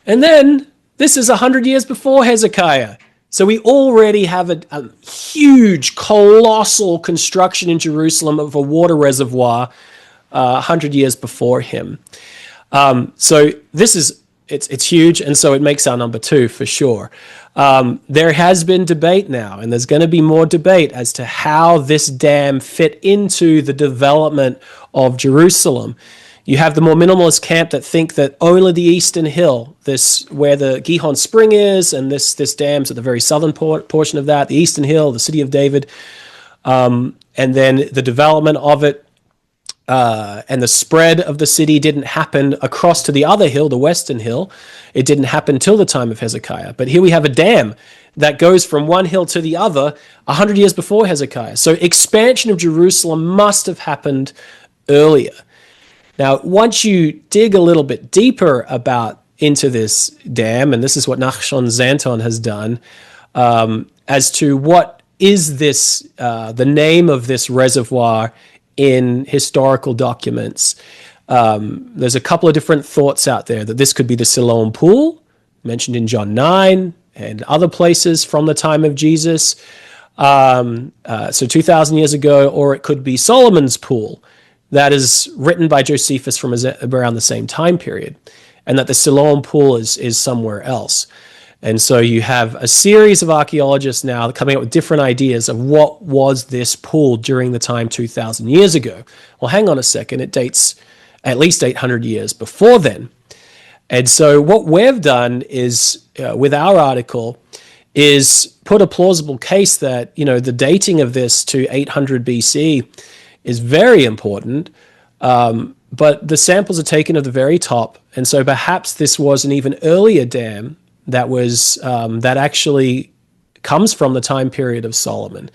And then this is 100 years before Hezekiah. So we already have a huge, colossal construction in Jerusalem of a water reservoir 100 years before him. So it's huge, and so it makes our number two for sure. There has been debate now, and there's going to be more debate as to how this dam fit into the development of Jerusalem. You have the more minimalist camp that think that only the eastern hill, this where the Gihon Spring is, and this dam's at the very southern portion of that, the eastern hill, the city of David, and then the development of it and the spread of the city didn't happen across to the other hill, the western hill. It didn't happen till the time of Hezekiah. But here we have a dam that goes from one hill to the other 100 years before Hezekiah. So expansion of Jerusalem must have happened earlier. Now, once you dig a little bit deeper into this dam, and this is what Nachshon Zanton has done, as to what is this, the name of this reservoir in historical documents, there's a couple of different thoughts out there that this could be the Siloam Pool, mentioned in John 9 and other places from the time of Jesus, so 2,000 years ago, or it could be Solomon's Pool, that is written by Josephus from around the same time period, and that the Siloam Pool is somewhere else. And so you have a series of archaeologists now coming up with different ideas of what was this pool during the time 2,000 years ago. Well, hang on a second, it dates at least 800 years before then. And so what we've done is, with our article, is put a plausible case that, the dating of this to 800 BC is very important, but the samples are taken at the very top, and so perhaps this was an even earlier dam that was that actually comes from the time period of Solomon,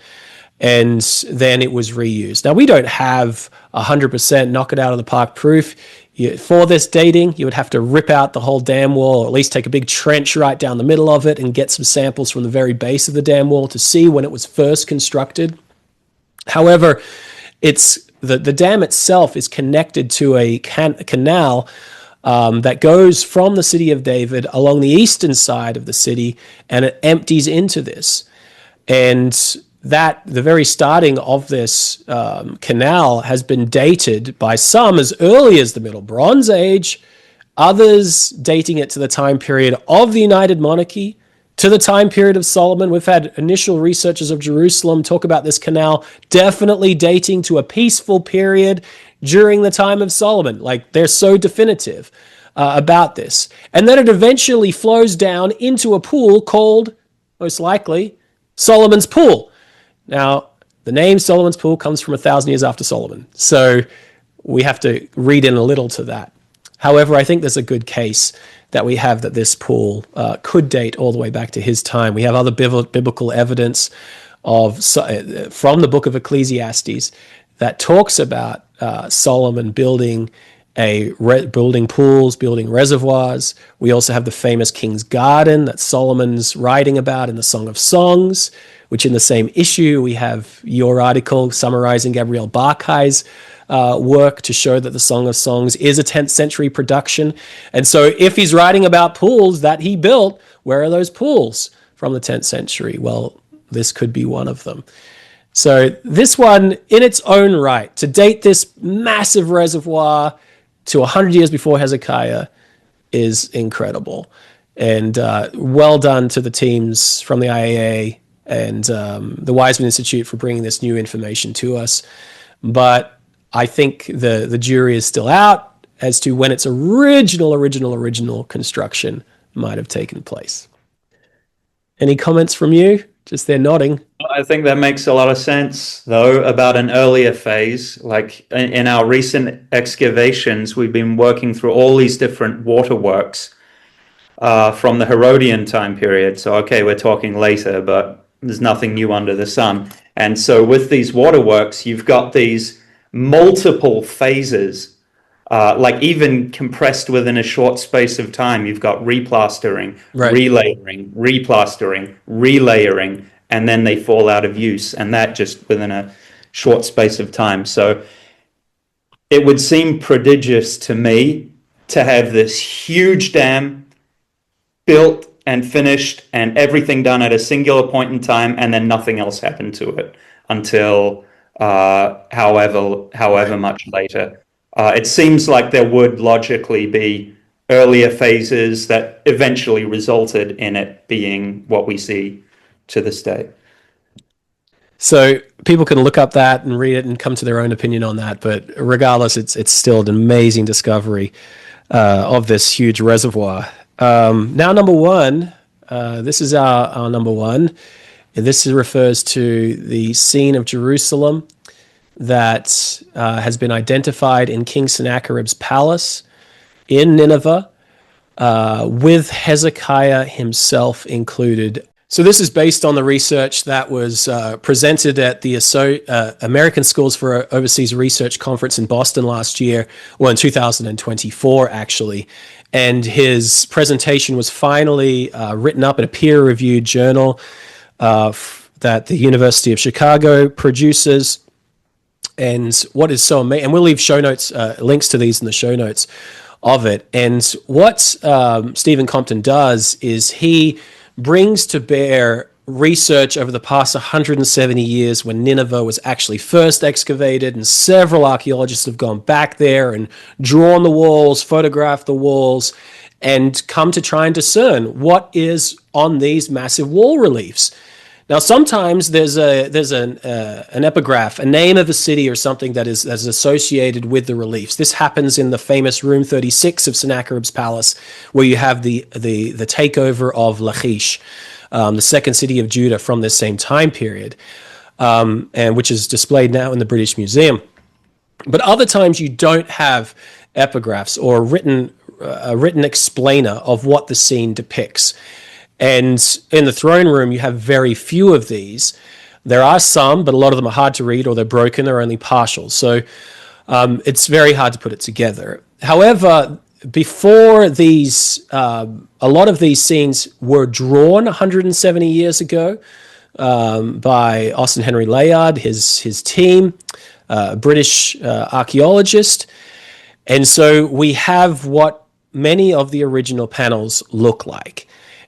and then it was reused. Now, we don't have 100% knock it out of the park proof. For this dating, you would have to rip out the whole dam wall, or at least take a big trench right down the middle of it and get some samples from the very base of the dam wall to see when it was first constructed. However, it's the dam itself is connected to a canal that goes from the city of David along the eastern side of the city, and it empties into this. And that the very starting of this canal has been dated by some as early as the Middle Bronze Age, others dating it to the time period of the United Monarchy, to the time period of Solomon. We've had initial researchers of Jerusalem talk about this canal definitely dating to a peaceful period during the time of Solomon. Like, they're so definitive about this. And then it eventually flows down into a pool called, most likely, Solomon's Pool. Now, the name Solomon's Pool comes from 1,000 years after Solomon. So we have to read in a little to that. However, I think there's a good case that we have that this pool could date all the way back to his time. We have other biblical evidence from the book of Ecclesiastes that talks about Solomon building pools, building reservoirs. We also have the famous King's Garden that Solomon's writing about in the Song of Songs, which in the same issue, we have your article summarizing Gabriel Barkai's work to show that the Song of Songs is a 10th century production. And so if he's writing about pools that he built, where are those pools from the 10th century? Well, this could be one of them. So this one, in its own right, to date this massive reservoir to 100 years before Hezekiah is incredible. And well done to the teams from the IAA and the Wiseman Institute for bringing this new information to us. But I think the jury is still out as to when its original construction might have taken place. Any comments from you? Just there nodding. I think that makes a lot of sense, though, about an earlier phase. Like in our recent excavations, we've been working through all these different waterworks from the Herodian time period. So, okay, we're talking later, but there's nothing new under the sun. And so with these waterworks, you've got these multiple phases, like even compressed within a short space of time. You've got replastering, right, relayering, replastering, relayering, and then they fall out of use, and that just within a short space of time. So it would seem prodigious to me to have this huge dam built and finished and everything done at a singular point in time, and then nothing else happened to it until however much later. It seems like there would logically be earlier phases that eventually resulted in it being what we see to this day. So people can look up that and read it and come to their own opinion on that. But regardless, it's still an amazing discovery of this huge reservoir. Now, number one, this is our number one. This refers to the scene of Jerusalem that has been identified in King Sennacherib's palace in Nineveh, with Hezekiah himself included. So this is based on the research that was presented at the American Schools for Overseas Research Conference in Boston last year, well, in 2024, actually. And his presentation was finally written up in a peer-reviewed journal that the University of Chicago produces. And what is so amazing, and we'll leave show notes, links to these in the show notes of it. And what Stephen Compton does is he brings to bear research over the past 170 years when Nineveh was actually first excavated, and several archaeologists have gone back there and drawn the walls, photographed the walls, and come to try and discern what is on these massive wall reliefs. Now, sometimes there's an epigraph, a name of a city or something that is associated with the reliefs. This happens in the famous Room 36 of Sennacherib's palace, where you have the takeover of Lachish, the second city of Judah from this same time period, and which is displayed now in the British Museum. But other times you don't have epigraphs or a written explainer of what the scene depicts. And in the throne room, you have very few of these. There are some, but a lot of them are hard to read, or they're broken, or only partial. So it's very hard to put it together. However, before these, a lot of these scenes were drawn 170 years ago by Austin Henry Layard, his team, a British archaeologist. And so we have what many of the original panels look like.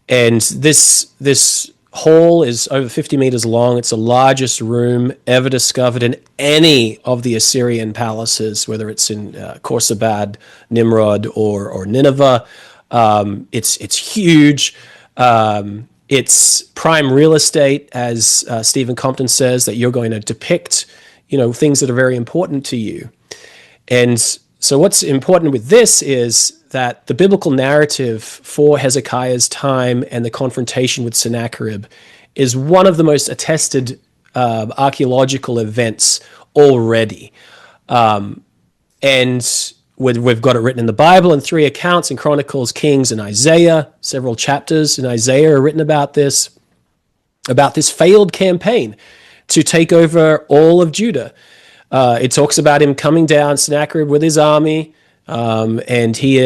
And this hall is over 50 meters long. It's the largest room ever discovered in any of the Assyrian palaces, whether it's in Khorsabad, Nimrod, or Nineveh. It's huge. It's prime real estate, as Stephen Compton says, that you're going to depict, things that are very important to you. And so what's important with this is that the biblical narrative for Hezekiah's time and the confrontation with Sennacherib is one of the most attested archaeological events already. And we've got it written in the Bible in 3 accounts, in Chronicles, Kings, and Isaiah. Several chapters in Isaiah are written about this failed campaign to take over all of Judah. It talks about him coming down, Sennacherib with his army, and he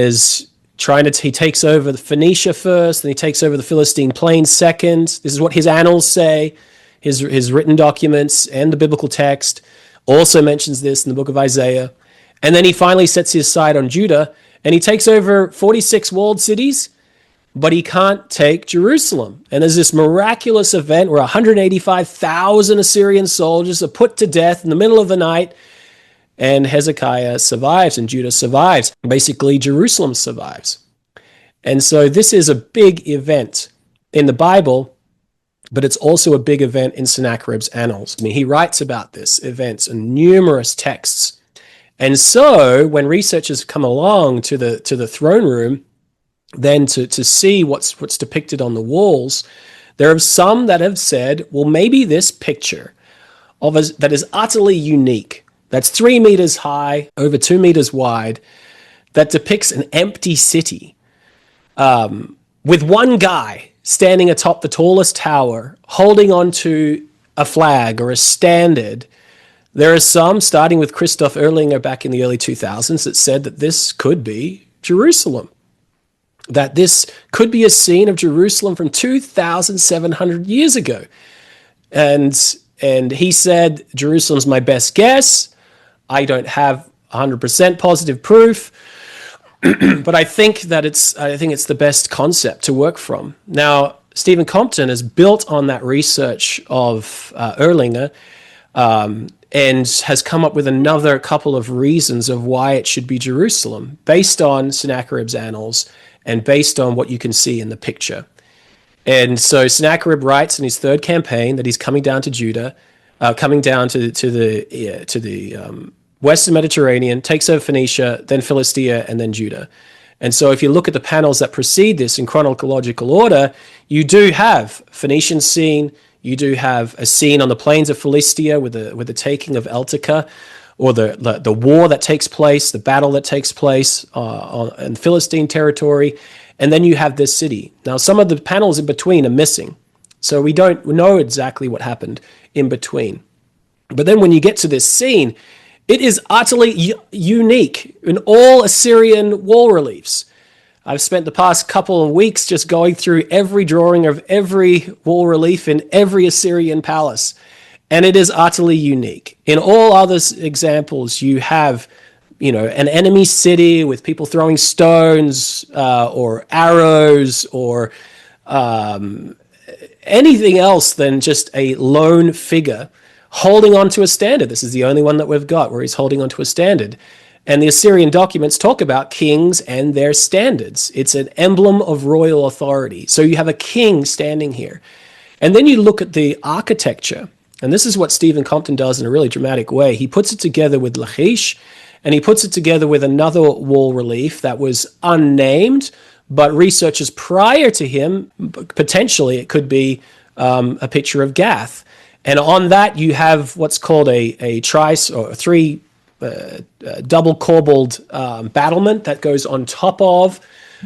takes over the Phoenicia first, then he takes over the Philistine plains second. This is what his annals say, his written documents, and the biblical text also mentions this in the book of Isaiah. And then he finally sets his sight on Judah, and he takes over 46 walled cities, but he can't take Jerusalem. And there's this miraculous event where 185,000 Assyrian soldiers are put to death in the middle of the night, and Hezekiah survives, and Judah survives. Basically, Jerusalem survives. And so this is a big event in the Bible, but it's also a big event in Sennacherib's annals. I mean, he writes about this event in numerous texts. And so when researchers come along to the throne room, then to see what's depicted on the walls, there are some that have said, well, maybe this picture that is utterly unique, that's 3 meters high, over 2 meters wide, that depicts an empty city with one guy standing atop the tallest tower, holding onto a flag or a standard. There are some, starting with Christoph Erlinger back in the early 2000s, that said that this could be Jerusalem, that this could be a scene of Jerusalem from 2,700 years ago. And he said, Jerusalem's my best guess. I don't have 100% positive proof, but I think it's the best concept to work from. Now, Stephen Compton has built on that research of Erlinger, and has come up with another couple of reasons of why it should be Jerusalem, based on Sennacherib's annals and based on what you can see in the picture. And so Sennacherib writes in his third campaign that he's coming down to Judah, coming down to the western Mediterranean, takes over Phoenicia, then Philistia, and then Judah. And so if you look at the panels that precede this in chronological order, you do have Phoenician scene, you do have a scene on the plains of Philistia with the taking of El-Ahwat, or the war that takes place, the battle that takes place in Philistine territory, and then you have this city. Now, some of the panels in between are missing, so we don't know exactly what happened in between. But then when you get to this scene, it is utterly unique in all Assyrian wall reliefs. I've spent the past couple of weeks just going through every drawing of every wall relief in every Assyrian palace, and it is utterly unique. In all other examples, you have, an enemy city with people throwing stones or arrows or anything else than just a lone figure holding onto a standard. This is the only one that we've got where he's holding onto a standard. And the Assyrian documents talk about kings and their standards. It's an emblem of royal authority. So you have a king standing here. And then you look at the architecture. And this is what Stephen Compton does in a really dramatic way. He puts it together with Lachish, and he puts it together with another wall relief that was unnamed, but researchers prior to him, potentially it could be a picture of Gath. And on that, you have what's called a trice, or three double corbelled battlement that goes on top of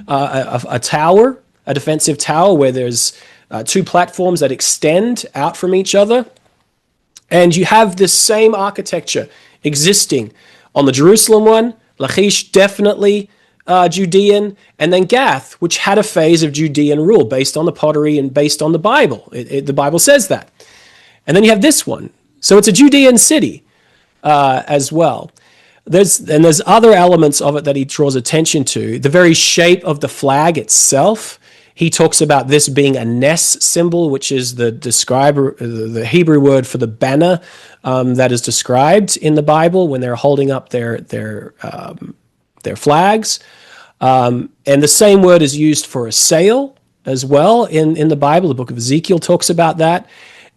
a tower, a defensive tower, where there's 2 platforms that extend out from each other. And you have this same architecture existing on the Jerusalem one, Lachish definitely Judean, and then Gath, which had a phase of Judean rule based on the pottery and based on the Bible. The Bible says that. And then you have this one. So it's a Judean city as well. There's other elements of it that he draws attention to. The very shape of the flag itself. He talks about this being a Nes symbol, which is the Hebrew word for the banner that is described in the Bible when they're holding up their flags. And the same word is used for a sail as well in the Bible. The book of Ezekiel talks about that.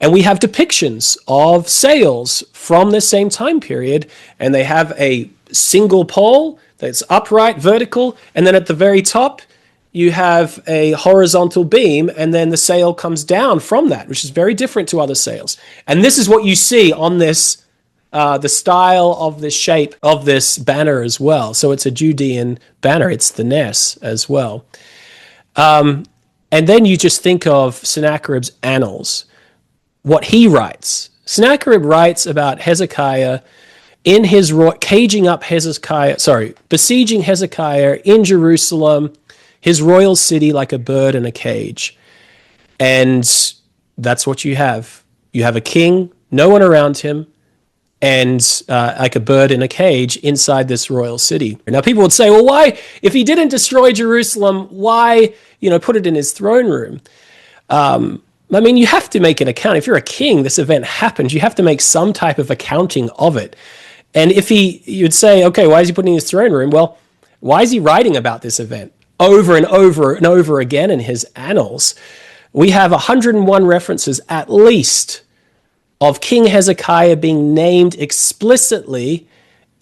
And we have depictions of sails from this same time period, and they have a single pole that's upright, vertical, and then at the very top, you have a horizontal beam, and then the sail comes down from that, which is very different to other sails. And this is what you see on this the style of the shape of this banner as well. So it's a Judean banner. It's the Ness as well. And then you just think of Sennacherib's annals, what he writes. Sennacherib writes about Hezekiah in his besieging Hezekiah in Jerusalem, his royal city, like a bird in a cage. And that's what you have. You have a king, no one around him, and like a bird in a cage inside this royal city. Now, people would say, well, why, if he didn't destroy Jerusalem, why, put it in his throne room? I mean, you have to make an account. If you're a king, this event happens. You have to make some type of accounting of it. And if you'd say, okay, why is he putting in his throne room? Well, why is he writing about this event over and over and over again in his annals? We have 101 references at least of King Hezekiah being named explicitly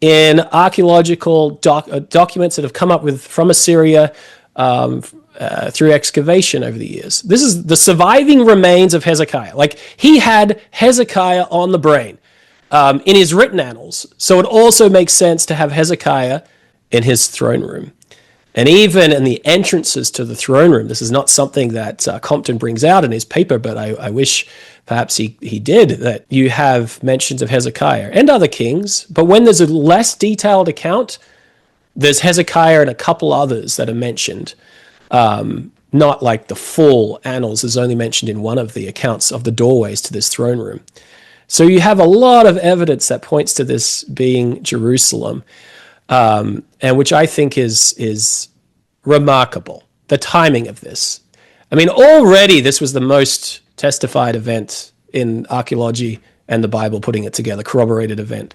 in archaeological documents that have come up from Assyria through excavation over the years. This is the surviving remains of Hezekiah. Like, he had Hezekiah on the brain in his written annals. So it also makes sense to have Hezekiah in his throne room. And even in the entrances to the throne room, this is not something that Compton brings out in his paper, but I wish perhaps he did, that you have mentions of Hezekiah and other kings. But when there's a less detailed account, there's Hezekiah and a couple others that are mentioned. Not like the full annals is only mentioned in one of the accounts of the doorways to this throne room. So you have a lot of evidence that points to this being Jerusalem, and which I think is remarkable, the timing of this. I mean, already this was the most testified event in archaeology and the Bible, putting it together, corroborated event.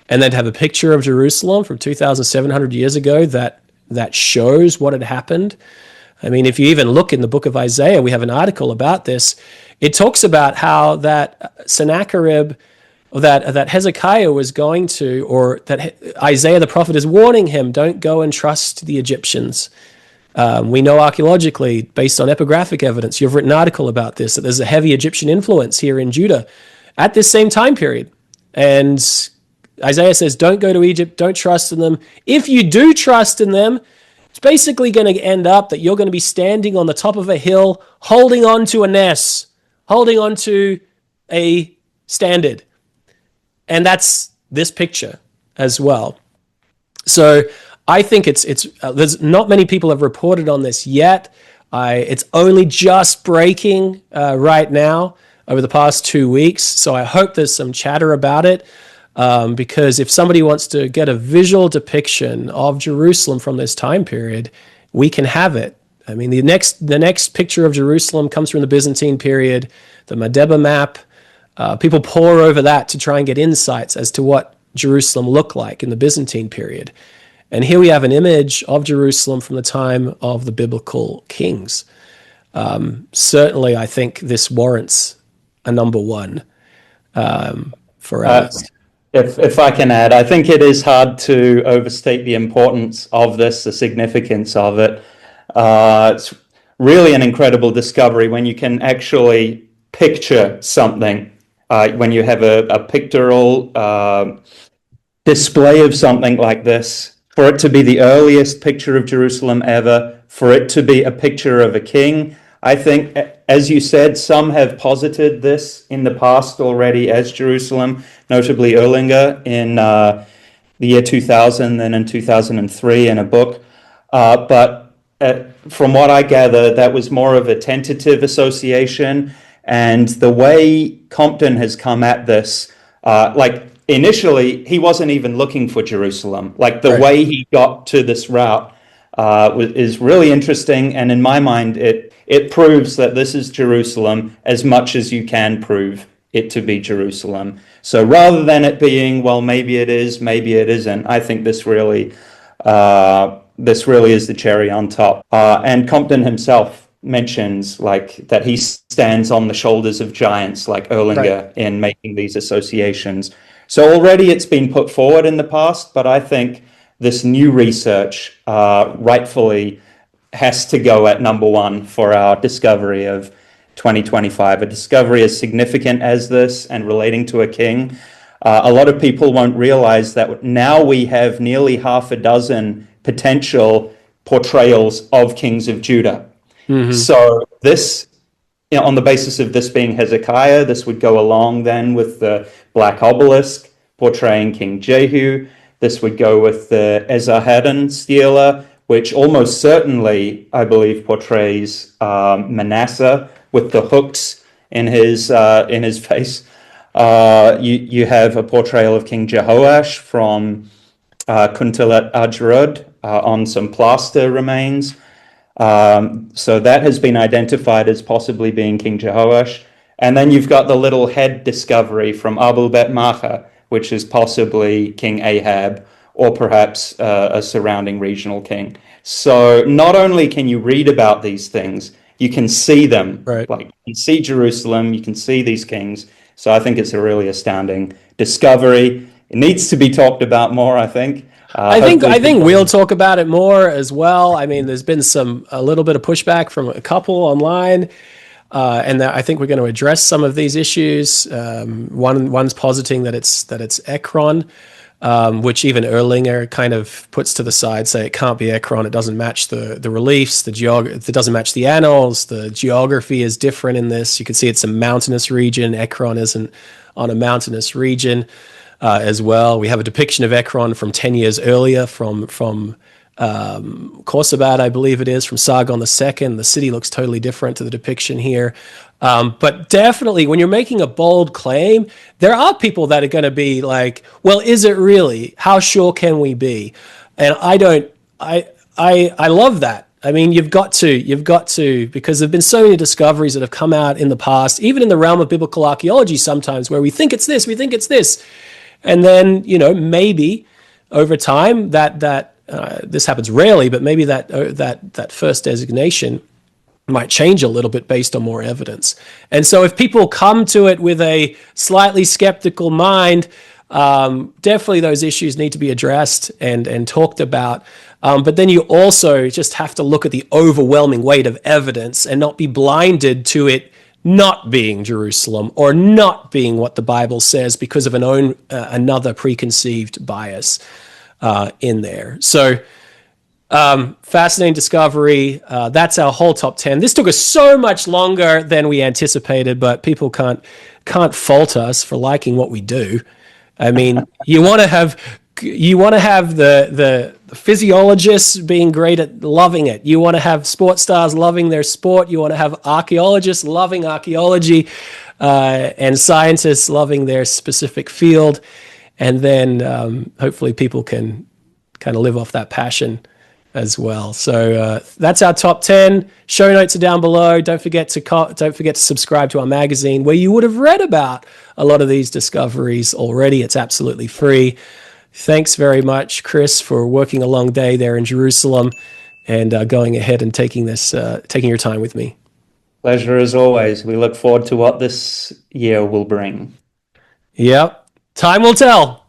And then to have a picture of Jerusalem from 2,700 years ago that shows what had happened. I mean, if you even look in the book of Isaiah, we have an article about this. It talks about how that Sennacherib, or that Hezekiah was going to, or that Isaiah the prophet is warning him, don't go and trust the Egyptians. We know archaeologically, based on epigraphic evidence, you've written an article about this, that there's a heavy Egyptian influence here in Judah at this same time period. And Isaiah says, don't go to Egypt, don't trust in them. If you do trust in them, it's basically going to end up that you're going to be standing on the top of a hill, holding on to a Ness, holding on to a standard. And that's this picture as well. So I think it's there's not many people have reported on this yet. It's only just breaking right now over the past 2 weeks. So I hope there's some chatter about it. Because if somebody wants to get a visual depiction of Jerusalem from this time period, we can have it. I mean, the next picture of Jerusalem comes from the Byzantine period, the Megiddo map. People pore over that to try and get insights as to what Jerusalem looked like in the Byzantine period. And here we have an image of Jerusalem from the time of the biblical kings. Certainly, I think this warrants a number one for us. If I can add, I think it is hard to overstate the importance of this, the significance of it. It's really an incredible discovery when you can actually picture something, when you have a pictorial display of something like this, for it to be the earliest picture of Jerusalem ever, for it to be a picture of a king. I think, as you said, some have posited this in the past already as Jerusalem, notably Erlinger in the year 2000 and in 2003 in a book. But from what I gather, that was more of a tentative association. And the way Compton has come at this, initially, he wasn't even looking for Jerusalem. Like, the way he got to this route is really interesting. And in my mind, it proves that this is Jerusalem as much as you can prove it to be Jerusalem. So rather than it being, well, maybe it is, maybe it isn't, I think this really is the cherry on top. And Compton himself mentions that he stands on the shoulders of giants like Erlinger in making these associations. So already it's been put forward in the past, but I think this new research rightfully has to go at number one for our discovery of 2025. A discovery as significant as this and relating to a king A lot of people won't realize that now we have nearly half a dozen potential portrayals of kings of Judah. So this, on the basis of this being Hezekiah, this would go along then with the black obelisk portraying King Jehu. This would go with the Esarhaddon stela, which almost certainly, I believe, portrays Manasseh with the hooks in his face. You have a portrayal of King Jehoash from Kuntalat Ajrud on some plaster remains. So that has been identified as possibly being King Jehoash. And then you've got the little head discovery from Abul Bet Macha, which is possibly King Ahab, or perhaps a surrounding regional king. So not only can you read about these things, you can see them. Right. Like, you can see Jerusalem, you can see these kings. So I think it's a really astounding discovery. It needs to be talked about more, I think. I think we'll talk about it more as well. I mean, there's been a little bit of pushback from a couple online, and I think we're going to address some of these issues. One's positing that it's Ekron, which even Erlinger kind of puts to the side, say it can't be Ekron. It doesn't match the reliefs, it doesn't match the annals. The geography is different in this. You can see it's a mountainous region. Ekron isn't on a mountainous region. As well, we have a depiction of Ekron from 10 years earlier from Khorsabad, I believe it is, from Sargon II. The city looks totally different to the depiction here. But definitely, when you're making a bold claim, there are people that are going to be like, well, is it really? How sure can we be? And I love that. I mean, you've got to, because there've been so many discoveries that have come out in the past, even in the realm of biblical archaeology sometimes, where we think it's this, we think it's this. And then, maybe over time that this happens rarely, but maybe that first designation might change a little bit based on more evidence. And so if people come to it with a slightly skeptical mind, definitely those issues need to be addressed and talked about. But then you also just have to look at the overwhelming weight of evidence and not be blinded to it not being Jerusalem or not being what the Bible says because of another preconceived bias in there. So fascinating discovery. That's our whole top 10. This took us so much longer than we anticipated, but people can't fault us for liking what we do. I mean, you want to have the physiologists being great at loving it. You want to have sports stars loving their sport. You want to have archaeologists loving archaeology, and scientists loving their specific field. And then hopefully people can kind of live off that passion as well. So that's our top 10. Show notes are down below. Don't forget to subscribe to our magazine, where you would have read about a lot of these discoveries already. It's absolutely free. Thanks very much, Chris, for working a long day there in Jerusalem and going ahead and taking your time with me. Pleasure as always. We look forward to what this year will bring. Yep. Time will tell.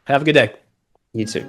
Have a good day. You too.